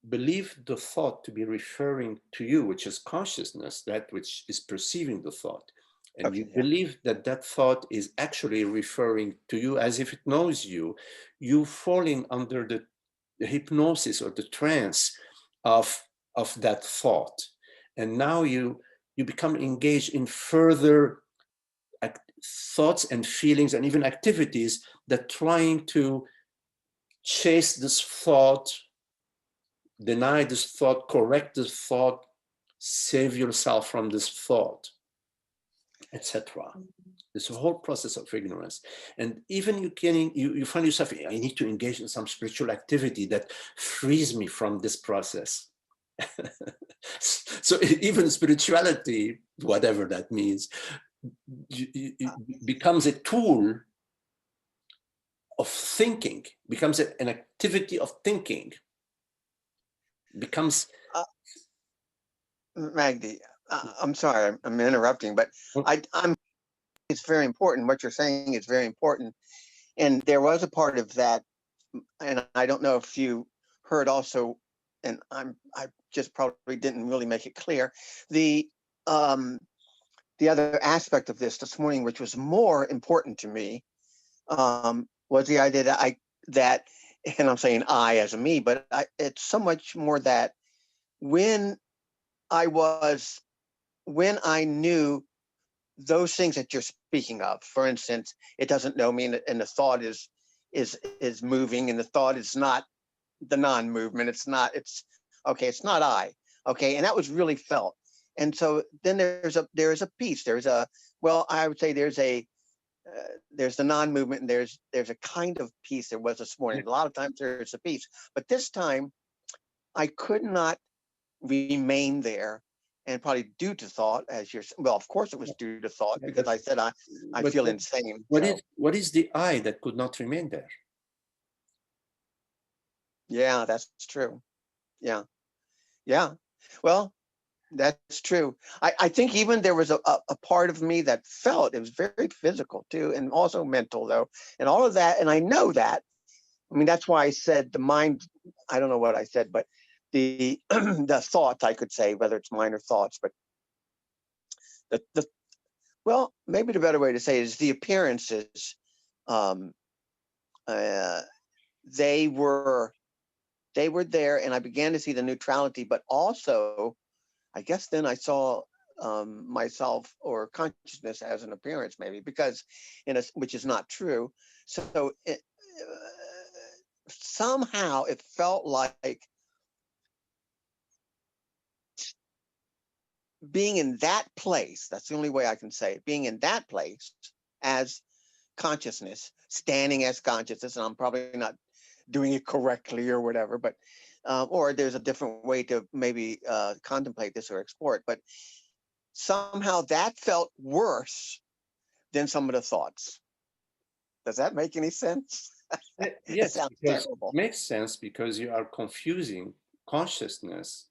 believe the thought to be referring to you, which is consciousness, that which is perceiving the thought, and you believe that that thought is actually referring to you as if it knows you, you falling under the hypnosis or the trance of that thought. And now you you become engaged in further thoughts and feelings and even activities that trying to chase this thought, deny this thought, correct this thought, save yourself from this thought, etc. This whole process of ignorance. And even you find yourself, I need to engage in some spiritual activity that frees me from this process. So even spirituality, whatever that means, becomes a tool of thinking, becomes an activity of thinking, becomes... Magdi, I'm sorry, I'm interrupting, but it's very important. What you're saying is very important. And there was a part of that, and I don't know if you heard also, and I just probably didn't really make it clear. The other aspect of this morning, which was more important to me, was the idea that and I'm saying I as a me, but it's so much more that when I knew those things that you're speaking of, for instance, it doesn't know me, and the thought is moving, and the thought is not the non-movement. It's not I. Okay, and that was really felt. And so then there is a piece. I would say there's the non-movement, and there's a kind of peace there was this morning. A lot of times there's a peace, but this time I could not remain there, and probably due to thought, of course it was due to thought, because I said I feel insane. What is the I that could not remain there? Yeah, that's true. Yeah. Well, that's true. I think even there was a part of me that felt it was very physical too, and also mental though, and all of that. And I know that. I mean, that's why I said the mind. I don't know what I said, but the the thoughts, I could say, whether it's mine or thoughts, but well, maybe the better way to say it is the appearances. They were there, and I began to see the neutrality, but also, I guess then I saw myself or consciousness as an appearance, maybe, because which is not true. So somehow it felt like being in that place. That's the only way I can say it. Being in that place as consciousness, standing as consciousness, and I'm probably not doing it correctly or whatever, but or there's a different way to maybe contemplate this or explore it, but somehow that felt worse than some of the thoughts. Does that make any sense? Yes, because it makes sense, because you are confusing consciousness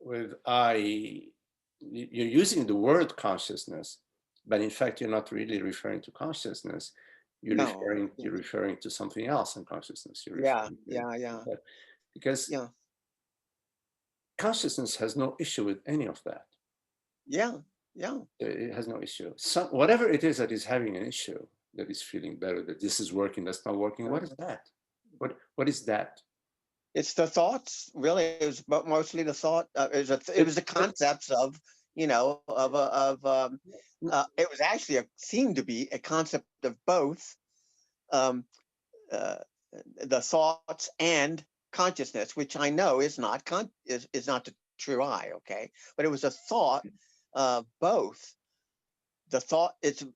with I. You're using the word consciousness, but in fact you're not really referring to consciousness. You're referring to something else in consciousness. Because consciousness has no issue with any of that. It has no issue. Whatever it is that is having an issue, that is feeling better, that this is working, that's not working, what is that? What is that? It's the thoughts, really. It was mostly the thought. It was the concepts of, it was actually seemed to be a concept of both the thoughts and consciousness, which I know is not the true I. Okay, but it was a thought, both. The thought, this is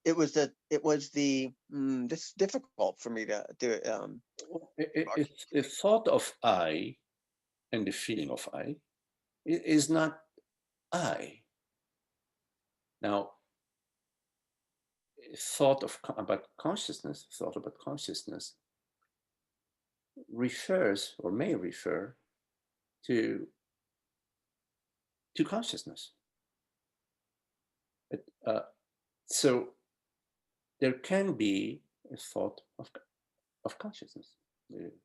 difficult for me to do. The thought of I and the feeling of I is not I. Now, thought about consciousness refers or may refer to consciousness. So there can be a thought of consciousness,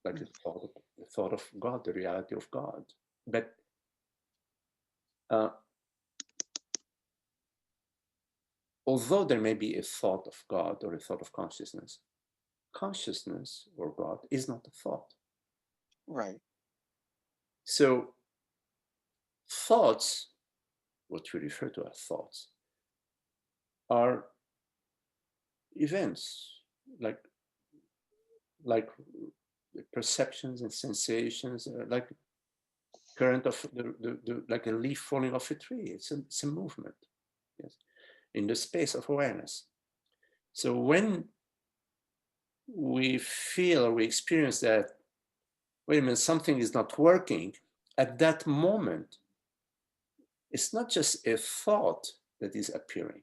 like the thought of God, the reality of God. But although there may be a thought of God or a thought of consciousness or God is not a thought. Right. So thoughts, what we refer to as thoughts, are events like perceptions and sensations, like current of like a leaf falling off a tree. It's a movement, yes, in the space of awareness. So when we feel or we experience that, wait a minute, something is not working, at that moment, it's not just a thought that is appearing.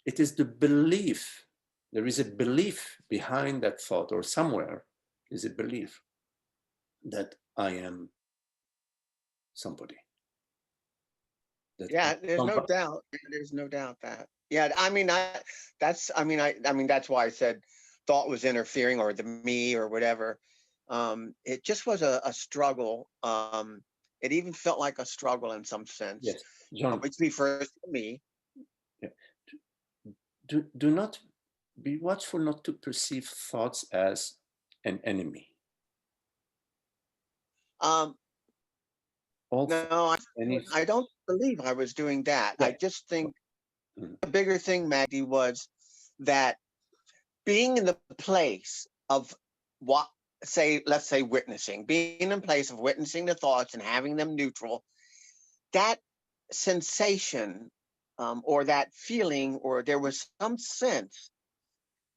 It is the belief. There is a belief behind that thought, or somewhere is a belief that I am somebody. That Yeah, there's no doubt. There's no doubt that. Yeah, I mean, that's why I said thought was interfering, or the me, or whatever. It just was a struggle. It even felt like a struggle in some sense. Yes, John. Which refers to me. Yeah. Do not be watchful not to perceive thoughts as an enemy. No, I don't believe I was doing that. Yeah. I just think the bigger thing, Magdi, was that being in the place of let's say witnessing, being in place of witnessing the thoughts and having them neutral, that sensation or that feeling, or there was some sense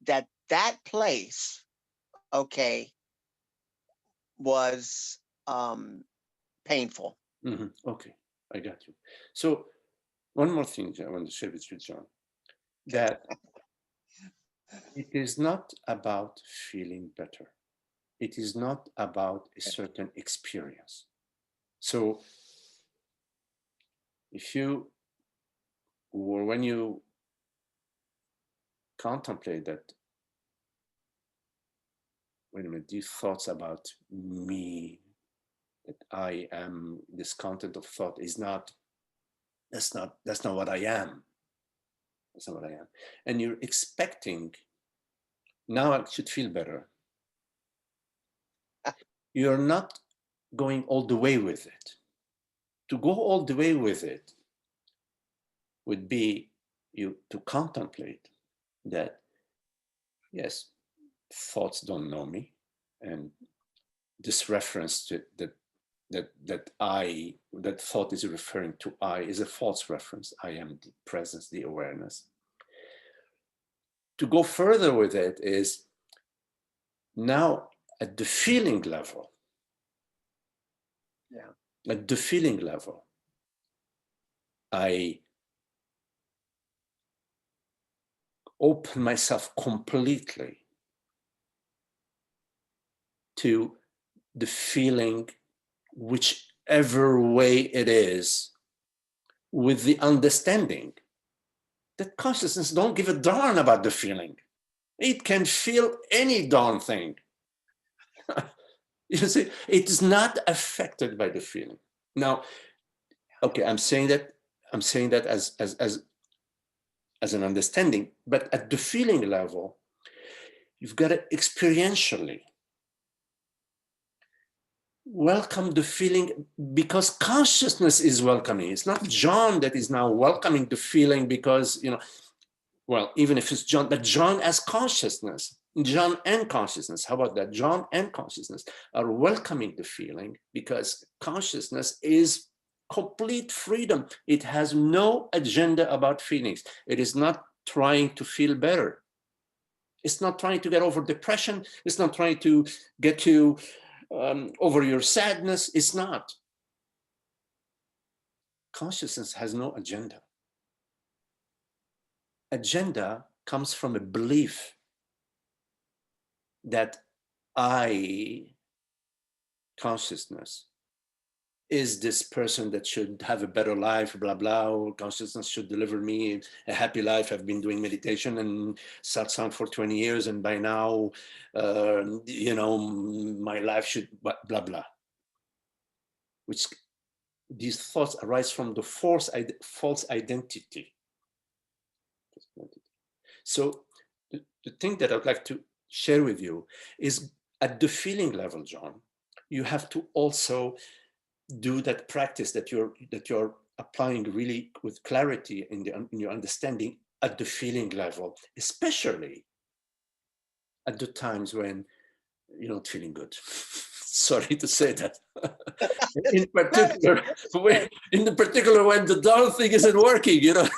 that place, okay, was painful. Mm-hmm. Okay, I got you. So one more thing I want to share with you, John, that it is not about feeling better. It is not about a certain experience. So if you, or when you contemplate that, wait a minute, these thoughts about me, that I am, this content of thought is not, that's not what I am. That's not what I am. And you're expecting, now I should feel better. You're not going all the way with it. To go all the way with it would be you to contemplate that, yes, thoughts don't know me. And this reference to that thought is referring to I is a false reference. I am the presence, the awareness. To go further with it is now at the feeling level. Yeah. At the feeling level, I open myself completely to the feeling, whichever way it is, with the understanding that consciousness don't give a darn about the feeling. It can feel any darn thing. You see, it's not affected by the feeling. Now, okay, I'm saying that as an understanding, but at the feeling level, you've got to experientially welcome the feeling, because consciousness is welcoming. It's not John that is now welcoming the feeling because, well, even if it's John, but John as consciousness, John and consciousness, how about that? John and consciousness are welcoming the feeling because consciousness is complete freedom. It has no agenda about feelings. It is not trying to feel better. It's not trying to get over depression. It's not trying to get you over your sadness. It's not. Consciousness has no agenda. Agenda comes from a belief that I, consciousness, is this person that should have a better life, blah, blah, or consciousness should deliver me a happy life. I've been doing meditation and satsang for 20 years, and by now, my life should, blah, blah. Which these thoughts arise from the false identity. So the thing that I'd like to share with you is at the feeling level, John, you have to also do that practice that you're applying really with clarity in your understanding at the feeling level, especially at the times when you're not feeling good. Sorry to say that. In particular, in particular when the down thing isn't working, you know.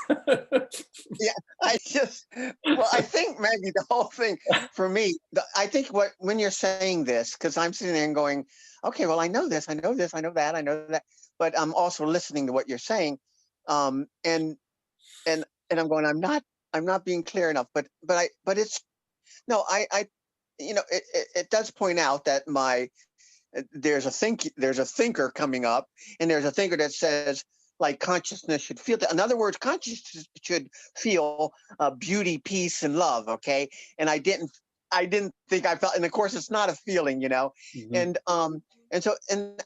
Yeah, I think, Maggie, the whole thing for me, I think when you're saying this, because I'm sitting there and going, okay, well, I know this, I know this, I know that, I know that, but I'm also listening to what you're saying, and I'm going, I'm not being clear enough, but it's no, it does point out that there's a thinker coming up, and there's a thinker that says, like, consciousness should feel that. In other words, consciousness should feel beauty, peace, and love. Okay, and I didn't think I felt, and of course, it's not a feeling, you know, Mm-hmm. and so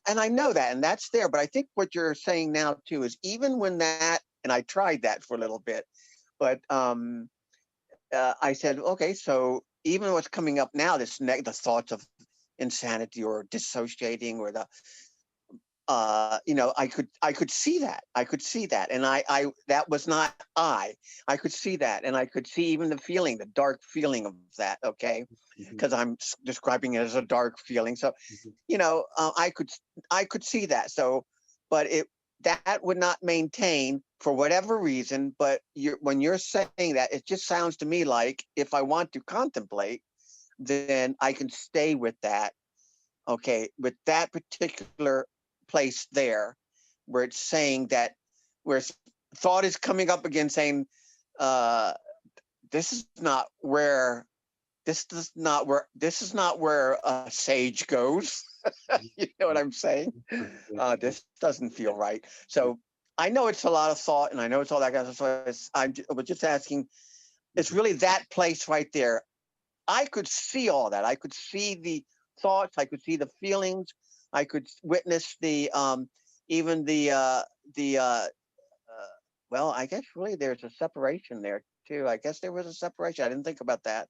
I know that, and that's there. But I think what you're saying now too is, even when that, and I tried that for a little bit, but I said, okay, so even what's coming up now, the thoughts of insanity or dissociating, or the I could see that. And I that was not I could see that, and I could see even the feeling, the dark feeling of that. Okay, because I'm describing it as a dark feeling. So I could see that. So, but that would not maintain for whatever reason. But when you're saying that, it just sounds to me like, if I want to contemplate, then I can stay with that. Okay, with that particular place there, where it's saying that, where thought is coming up again, saying, this is not where a sage goes. You know what I'm saying? This doesn't feel right. So I know it's a lot of thought, and I know it's all that kind of stuff. So I was just asking, it's really that place right there. I could see all that. I could see the thoughts. I could see the feelings. I could witness even well, I guess really there's a separation there too. I guess there was a separation. I didn't think about that.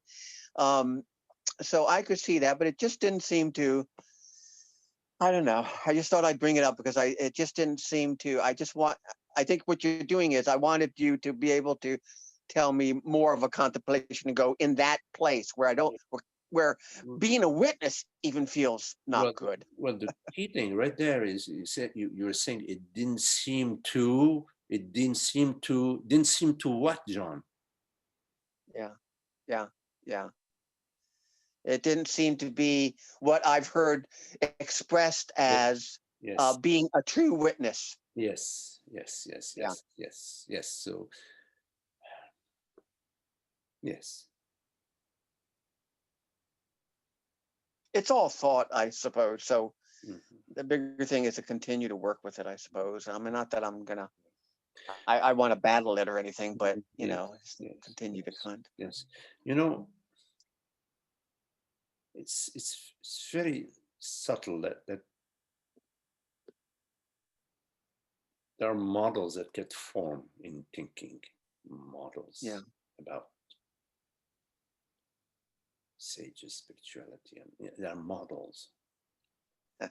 So I could see that, but it just didn't seem to. I don't know. I just thought I'd bring it up because it just didn't seem to. I think what you're doing is, I wanted you to be able to tell me more of a contemplation and go in that place where where being a witness even feels not good. Well, the key thing right there is, you were saying it didn't seem to what, John? Yeah. It didn't seem to be what I've heard expressed as Yes. being a true witness. Yes. Yeah. So, yes. It's all thought, I suppose. So the bigger thing is to continue to work with it, I suppose. I mean, not that I'm gonna, I want to battle it or anything, but continue to kind. Yes. It's very subtle that there are models that get formed in thinking, models about sages, spirituality, and there are models.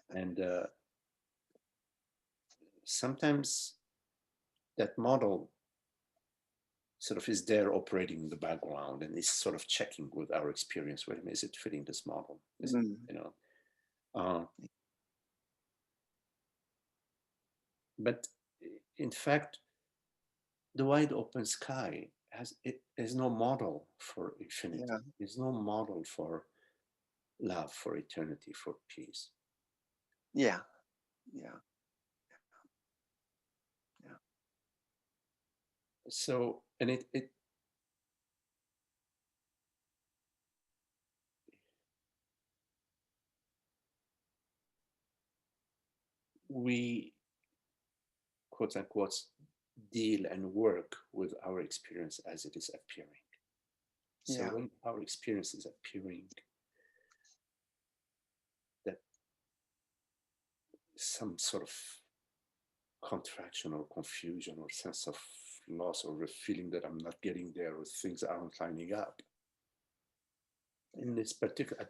And sometimes that model sort of is there operating in the background, and is sort of checking with our experience, wait a minute, is it fitting this model? Is it, but in fact, the wide open sky has no model for infinity. There's no model for love, for eternity, for peace. Yeah. So, and it we, quote unquote, deal and work with our experience as it is appearing. So when our experience is appearing, that some sort of contraction or confusion or sense of loss, or a feeling that I'm not getting there, or things aren't lining up, in this particular,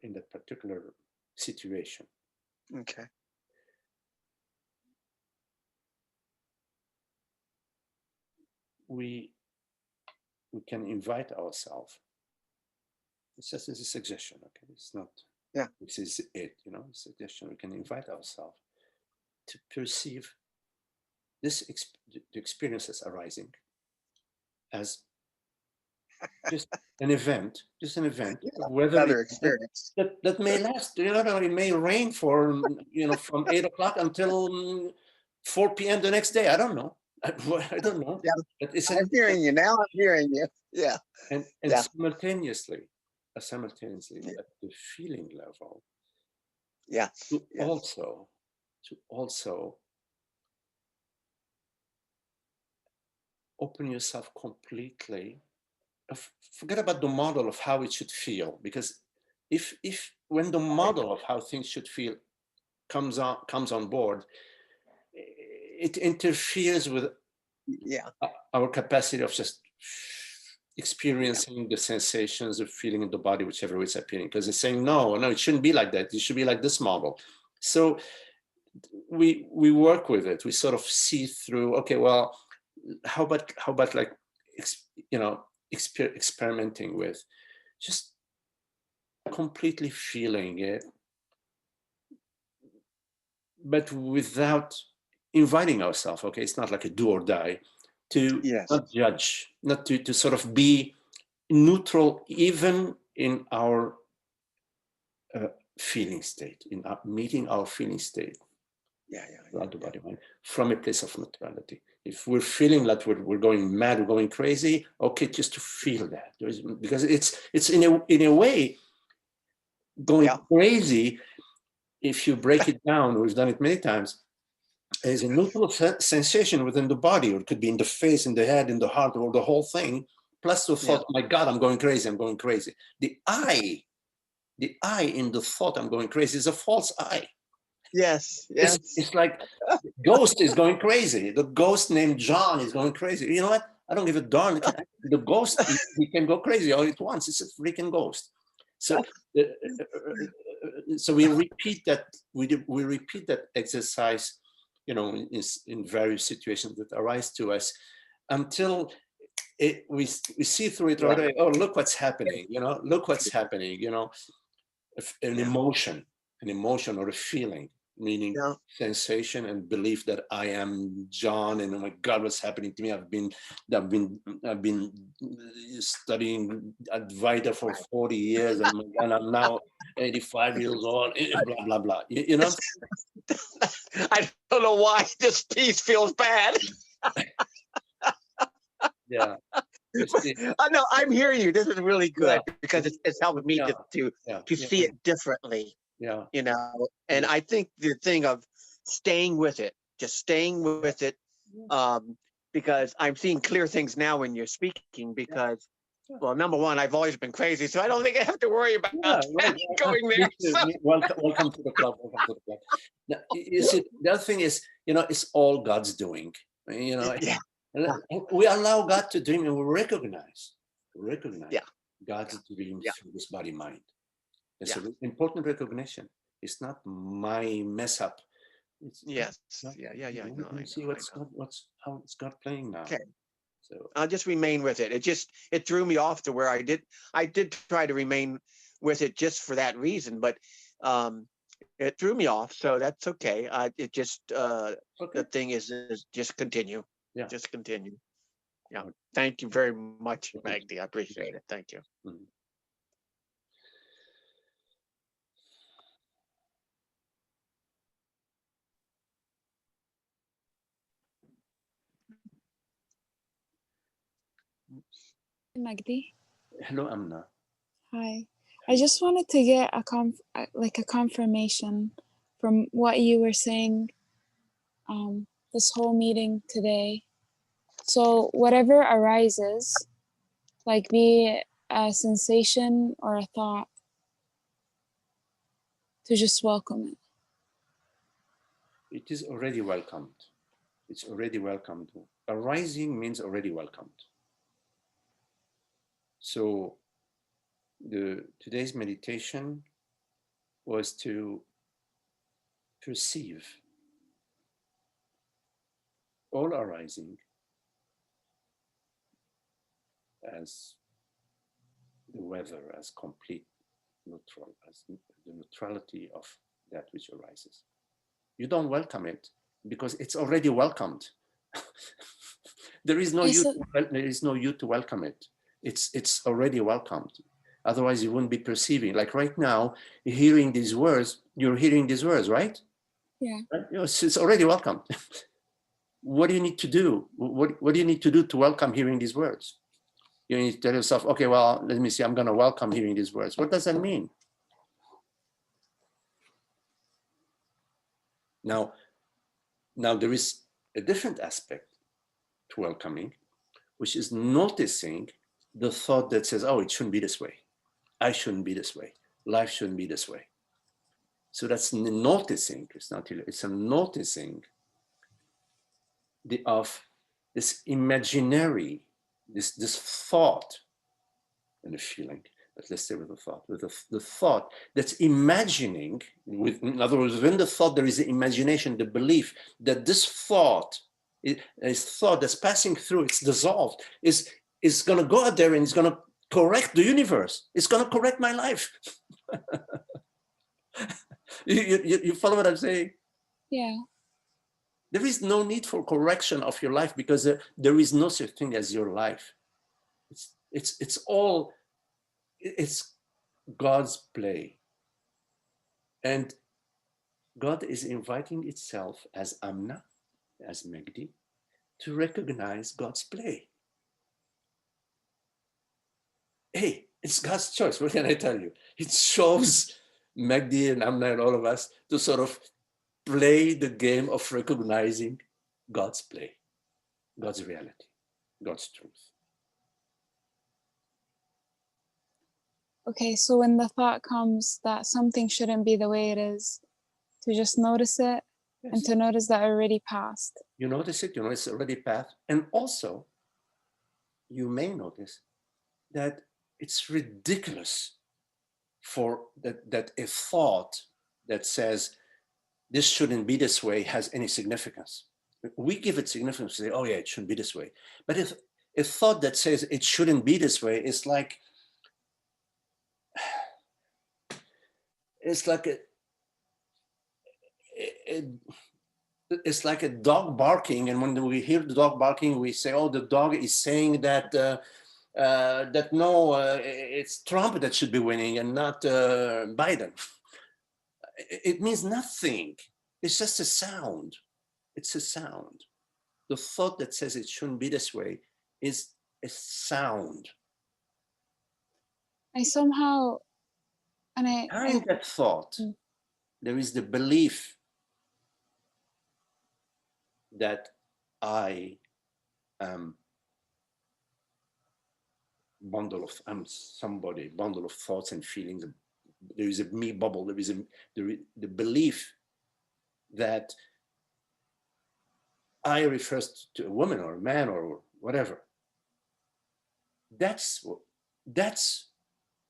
in that particular situation. Okay. we can invite ourselves. It's just as a suggestion, okay? It's not, this is it, you know, suggestion. We can invite ourselves to perceive this the experiences arising as just an event, whether Another experience. that may last, you know, it may rain for, you know, from 8 o'clock until 4 p.m. the next day. I don't know. I don't know. Yeah, but it's I'm hearing you now. I'm hearing you. Yeah. And simultaneously at the feeling level, to also open yourself completely. Forget about the model of how it should feel, because if when the model of how things should feel comes on board, it interferes with our capacity of just experiencing the sensations of feeling in the body, whichever way it's appearing, because it's saying no, it shouldn't be like that. It should be like this model. So we work with it. We sort of see through. Okay, well, how about like, you know, experimenting with just completely feeling it, but without inviting ourselves. Okay, it's not like a do or die. To not judge, not to sort of be neutral, even in our feeling state, in meeting our feeling state. The body mind, from a place of neutrality. If we're feeling like we're going mad, we're going crazy, okay, just to feel that, because it's in a way going crazy. If you break it down, we've done it many times, is a neutral sensation within the body, or it could be in the face, in the head, in the heart, or the whole thing, plus the thought, my God, I'm going crazy, I'm going crazy. The I in the thought, I'm going crazy, is a false I. Yes. It's like the ghost is going crazy. The ghost named John is going crazy. You know what? I don't give a darn. The ghost, he can go crazy all at once. It's a freaking ghost. So, so we repeat that. We repeat that exercise, you know, in various situations that arise to us, until we see through it right away. Oh, look what's happening. You know, look what's happening. You know, an emotion or a feeling, meaning sensation and belief that I am John, and oh my God, what's happening to me? I've been studying Advaita for 40 years, and I'm now 85 years old. Blah blah blah. You know, I don't know why this piece feels bad. Yeah. No, I'm hearing you. This is really good because it's helping me to see it differently. You know, and I think the thing of staying with it, just staying with it, because I'm seeing clear things now when you're speaking, because, well, number one, I've always been crazy, so I don't think I have to worry about going there. So. Welcome to the club. Welcome to the club. Now, you see, the other thing is, you know, it's all God's doing. You know, we allow God to dream, and we recognize God's dream through this body mind. It's an important recognition. It's not my mess up. It's No, see how it's God playing now. Okay. So I'll just remain with it. It threw me off to where I did try to remain with it just for that reason, but it threw me off, so that's okay. It just the thing is just continue. Just continue. Yeah. Thank you very much, Magdi. I appreciate it. Thank you. Mm-hmm. Magdi. Hello, Amna. Hi. I just wanted to get a confirmation from what you were saying this whole meeting today. So whatever arises, like be a sensation or a thought, to just welcome it. It is already welcomed. It's already welcomed. Arising means already welcomed. So today's meditation was to perceive all arising as the weather, as complete neutral, as the neutrality of that which arises. You don't welcome it because it's already welcomed. There is no you to welcome it. It's already welcomed. Otherwise you wouldn't be perceiving. Like right now, hearing these words, you're hearing these words, right? Yeah. Right? You know, it's already welcomed. What do you need to do? What do you need to do to welcome hearing these words? You need to tell yourself, okay, well, let me see, I'm going to welcome hearing these words. What does that mean? Now there is a different aspect to welcoming, which is noticing the thought that says, oh, it shouldn't be this way. I shouldn't be this way. Life shouldn't be this way. So that's noticing. It's a noticing of this imaginary, this thought and a feeling. But let's stay with the thought. With the thought that's imagining. In other words, within the thought there is the imagination, the belief that this thought is thought that's passing through. It's dissolved. Is going to go out there and it's going to correct the universe. It's going to correct my life. You follow what I'm saying? Yeah. There is no need for correction of your life because there is no such thing as your life. It's all, it's God's play. And God is inviting itself as Amna, as Magdi, to recognize God's play. Hey, it's God's choice. What can I tell you? It shows Magdi and Amna and all of us to sort of play the game of recognizing God's play, God's reality, God's truth. Okay, so when the thought comes that something shouldn't be the way it is, to just notice it. Yes. And to notice that it already passed. You notice it, you know it's already passed. And also, you may notice that it's ridiculous for that a thought that says, this shouldn't be this way has any significance. We give it significance, say, oh yeah, it shouldn't be this way. But if a thought that says it shouldn't be this way is like, it's like it's like a dog barking, and when we hear the dog barking, we say, "Oh, the dog is saying that that no, it's Trump that should be winning and not Biden." It means nothing. It's just a sound. It's a sound. The thought that says it shouldn't be this way is a sound. I somehow, and behind that thought, there is the belief that I am I'm somebody, bundle of thoughts and feelings. There is a me bubble. There is the belief that I refers to a woman or a man or whatever. That's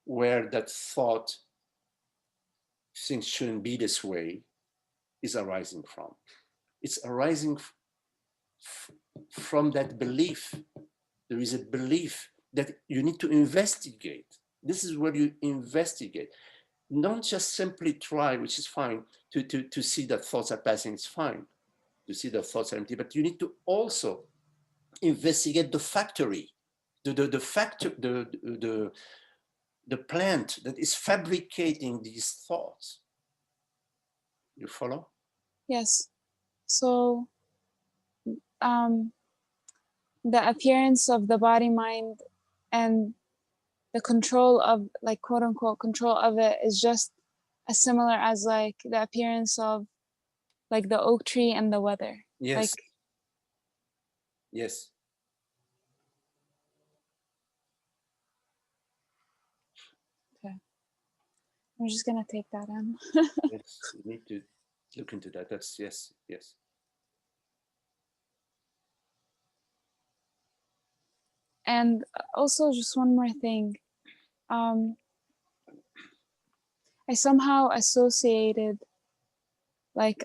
where that thought, things shouldn't be this way, is arising from. It's arising from that belief. There is a belief that you need to investigate. This is where you investigate. Don't just simply try, which is fine, to see that thoughts are passing, it's fine. To see that thoughts are empty, but you need to also investigate the factory, the plant that is fabricating these thoughts. You follow? Yes. So the appearance of the body, mind, and the control of, like, quote unquote control of it is just as similar as like the appearance of like the oak tree and the weather. Yes. Like, yes. Okay. I'm just gonna take that in. Yes, you need to look into that. That's yes. And also, just one more thing. I somehow associated like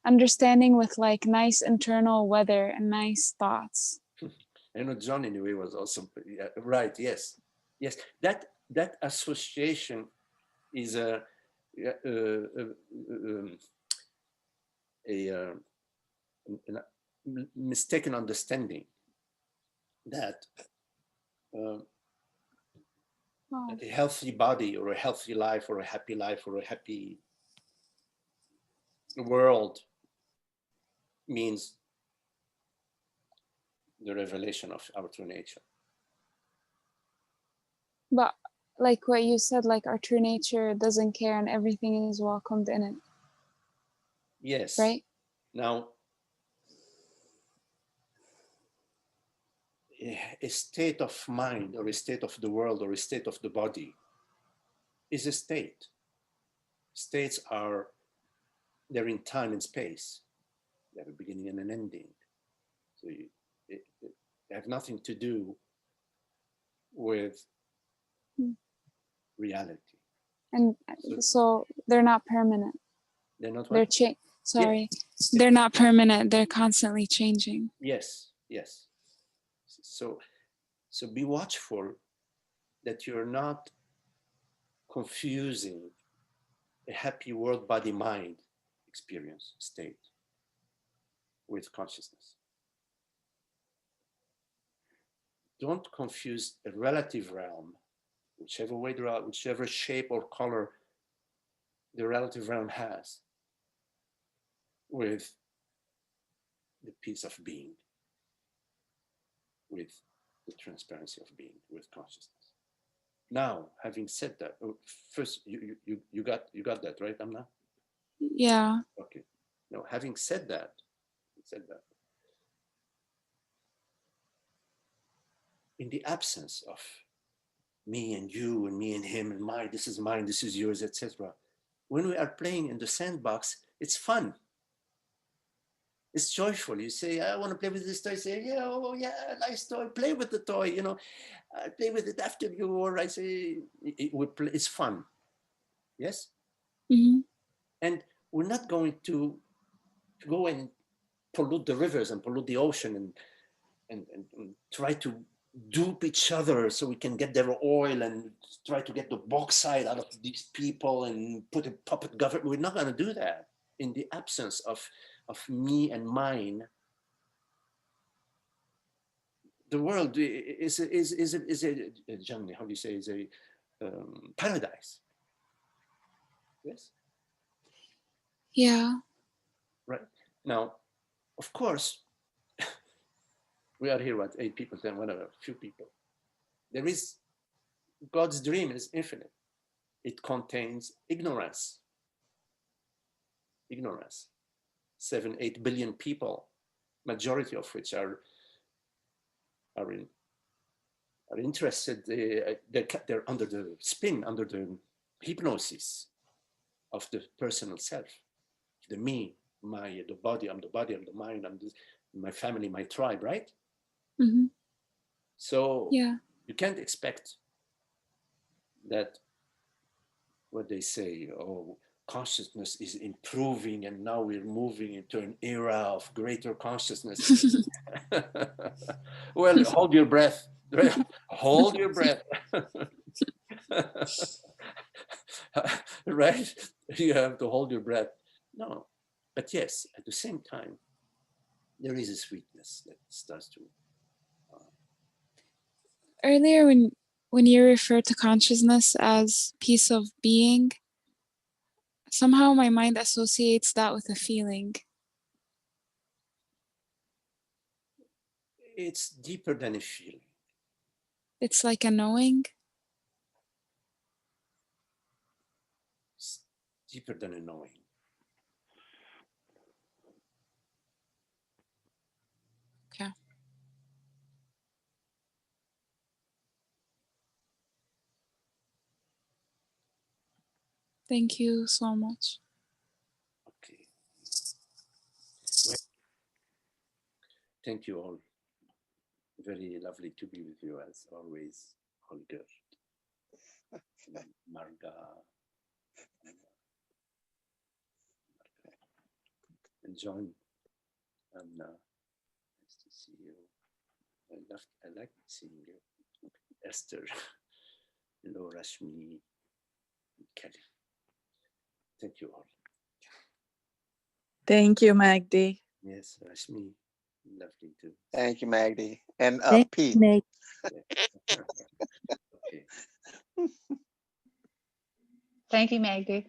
understanding with like nice internal weather and nice thoughts. I know John in a way was also right. Yes, yes. That association is a mistaken understanding that a healthy body or a healthy life or a happy life or a happy world means the revelation of our true nature. But like what you said, like our true nature doesn't care and everything is welcomed in it. Yes. Right? Now, a state of mind or a state of the world or a state of the body is a state. States are, they're in time and space. They have a beginning and an ending. So they have nothing to do with reality. And so they're not permanent. They're not They're what? sorry. Yeah. They're not permanent. They're constantly changing. Yes, yes. So be watchful that you're not confusing a happy world, body, mind experience state with consciousness. Don't confuse a relative realm, whichever way, whichever shape or color the relative realm has, with the peace of being, with the transparency of being, with consciousness. Now, having said that, first you got that right, Amna? Yeah. Okay. Now, having said that, in the absence of me and you and me and him and mine, this is mine, this is yours, etc. When we are playing in the sandbox, it's fun. It's joyful. You say, I want to play with this toy. Say, yeah, oh yeah, nice toy. Play with the toy. You know, I play with it after you. Or I say, it's fun. Yes. Mm-hmm. And we're not going to go and pollute the rivers and pollute the ocean and try to dupe each other so we can get their oil and try to get the bauxite out of these people and put a puppet government. We're not going to do that in the absence of me and mine. The world is a Johnny, how do you say, is a paradise. Yes. Yeah. Right. Now, of course, we are here, what, 8 people, 10, whatever, few people. There is, God's dream is infinite. It contains ignorance. 7, 8 billion people, majority of which are interested, they're under the spin, under the hypnosis of the personal self, the me, the body, I'm the mind, I'm my family, my tribe, right? Mm-hmm. So yeah, you can't expect that what they say, oh, consciousness is improving and now we're moving into an era of greater consciousness. Well, hold your breath. Hold your breath. Right? You have to hold your breath. No, but yes, at the same time, there is a sweetness that starts to. Earlier, when you refer to consciousness as peace of being, somehow my mind associates that with a feeling. It's deeper than a feeling. It's like a knowing. It's deeper than a knowing. Okay. Thank you so much. Okay. Well, thank you all. Very lovely to be with you as always, Holger, Marga, and John. And nice to see you. I like seeing Esther, Laura, Rashmi, Kelly. Thank you all. Thank you, Magdi. Yes, Rashmi, lovely too. Thank you, Magdi. And Thank Pete. you, Meg. Okay. Thank you, Magdi.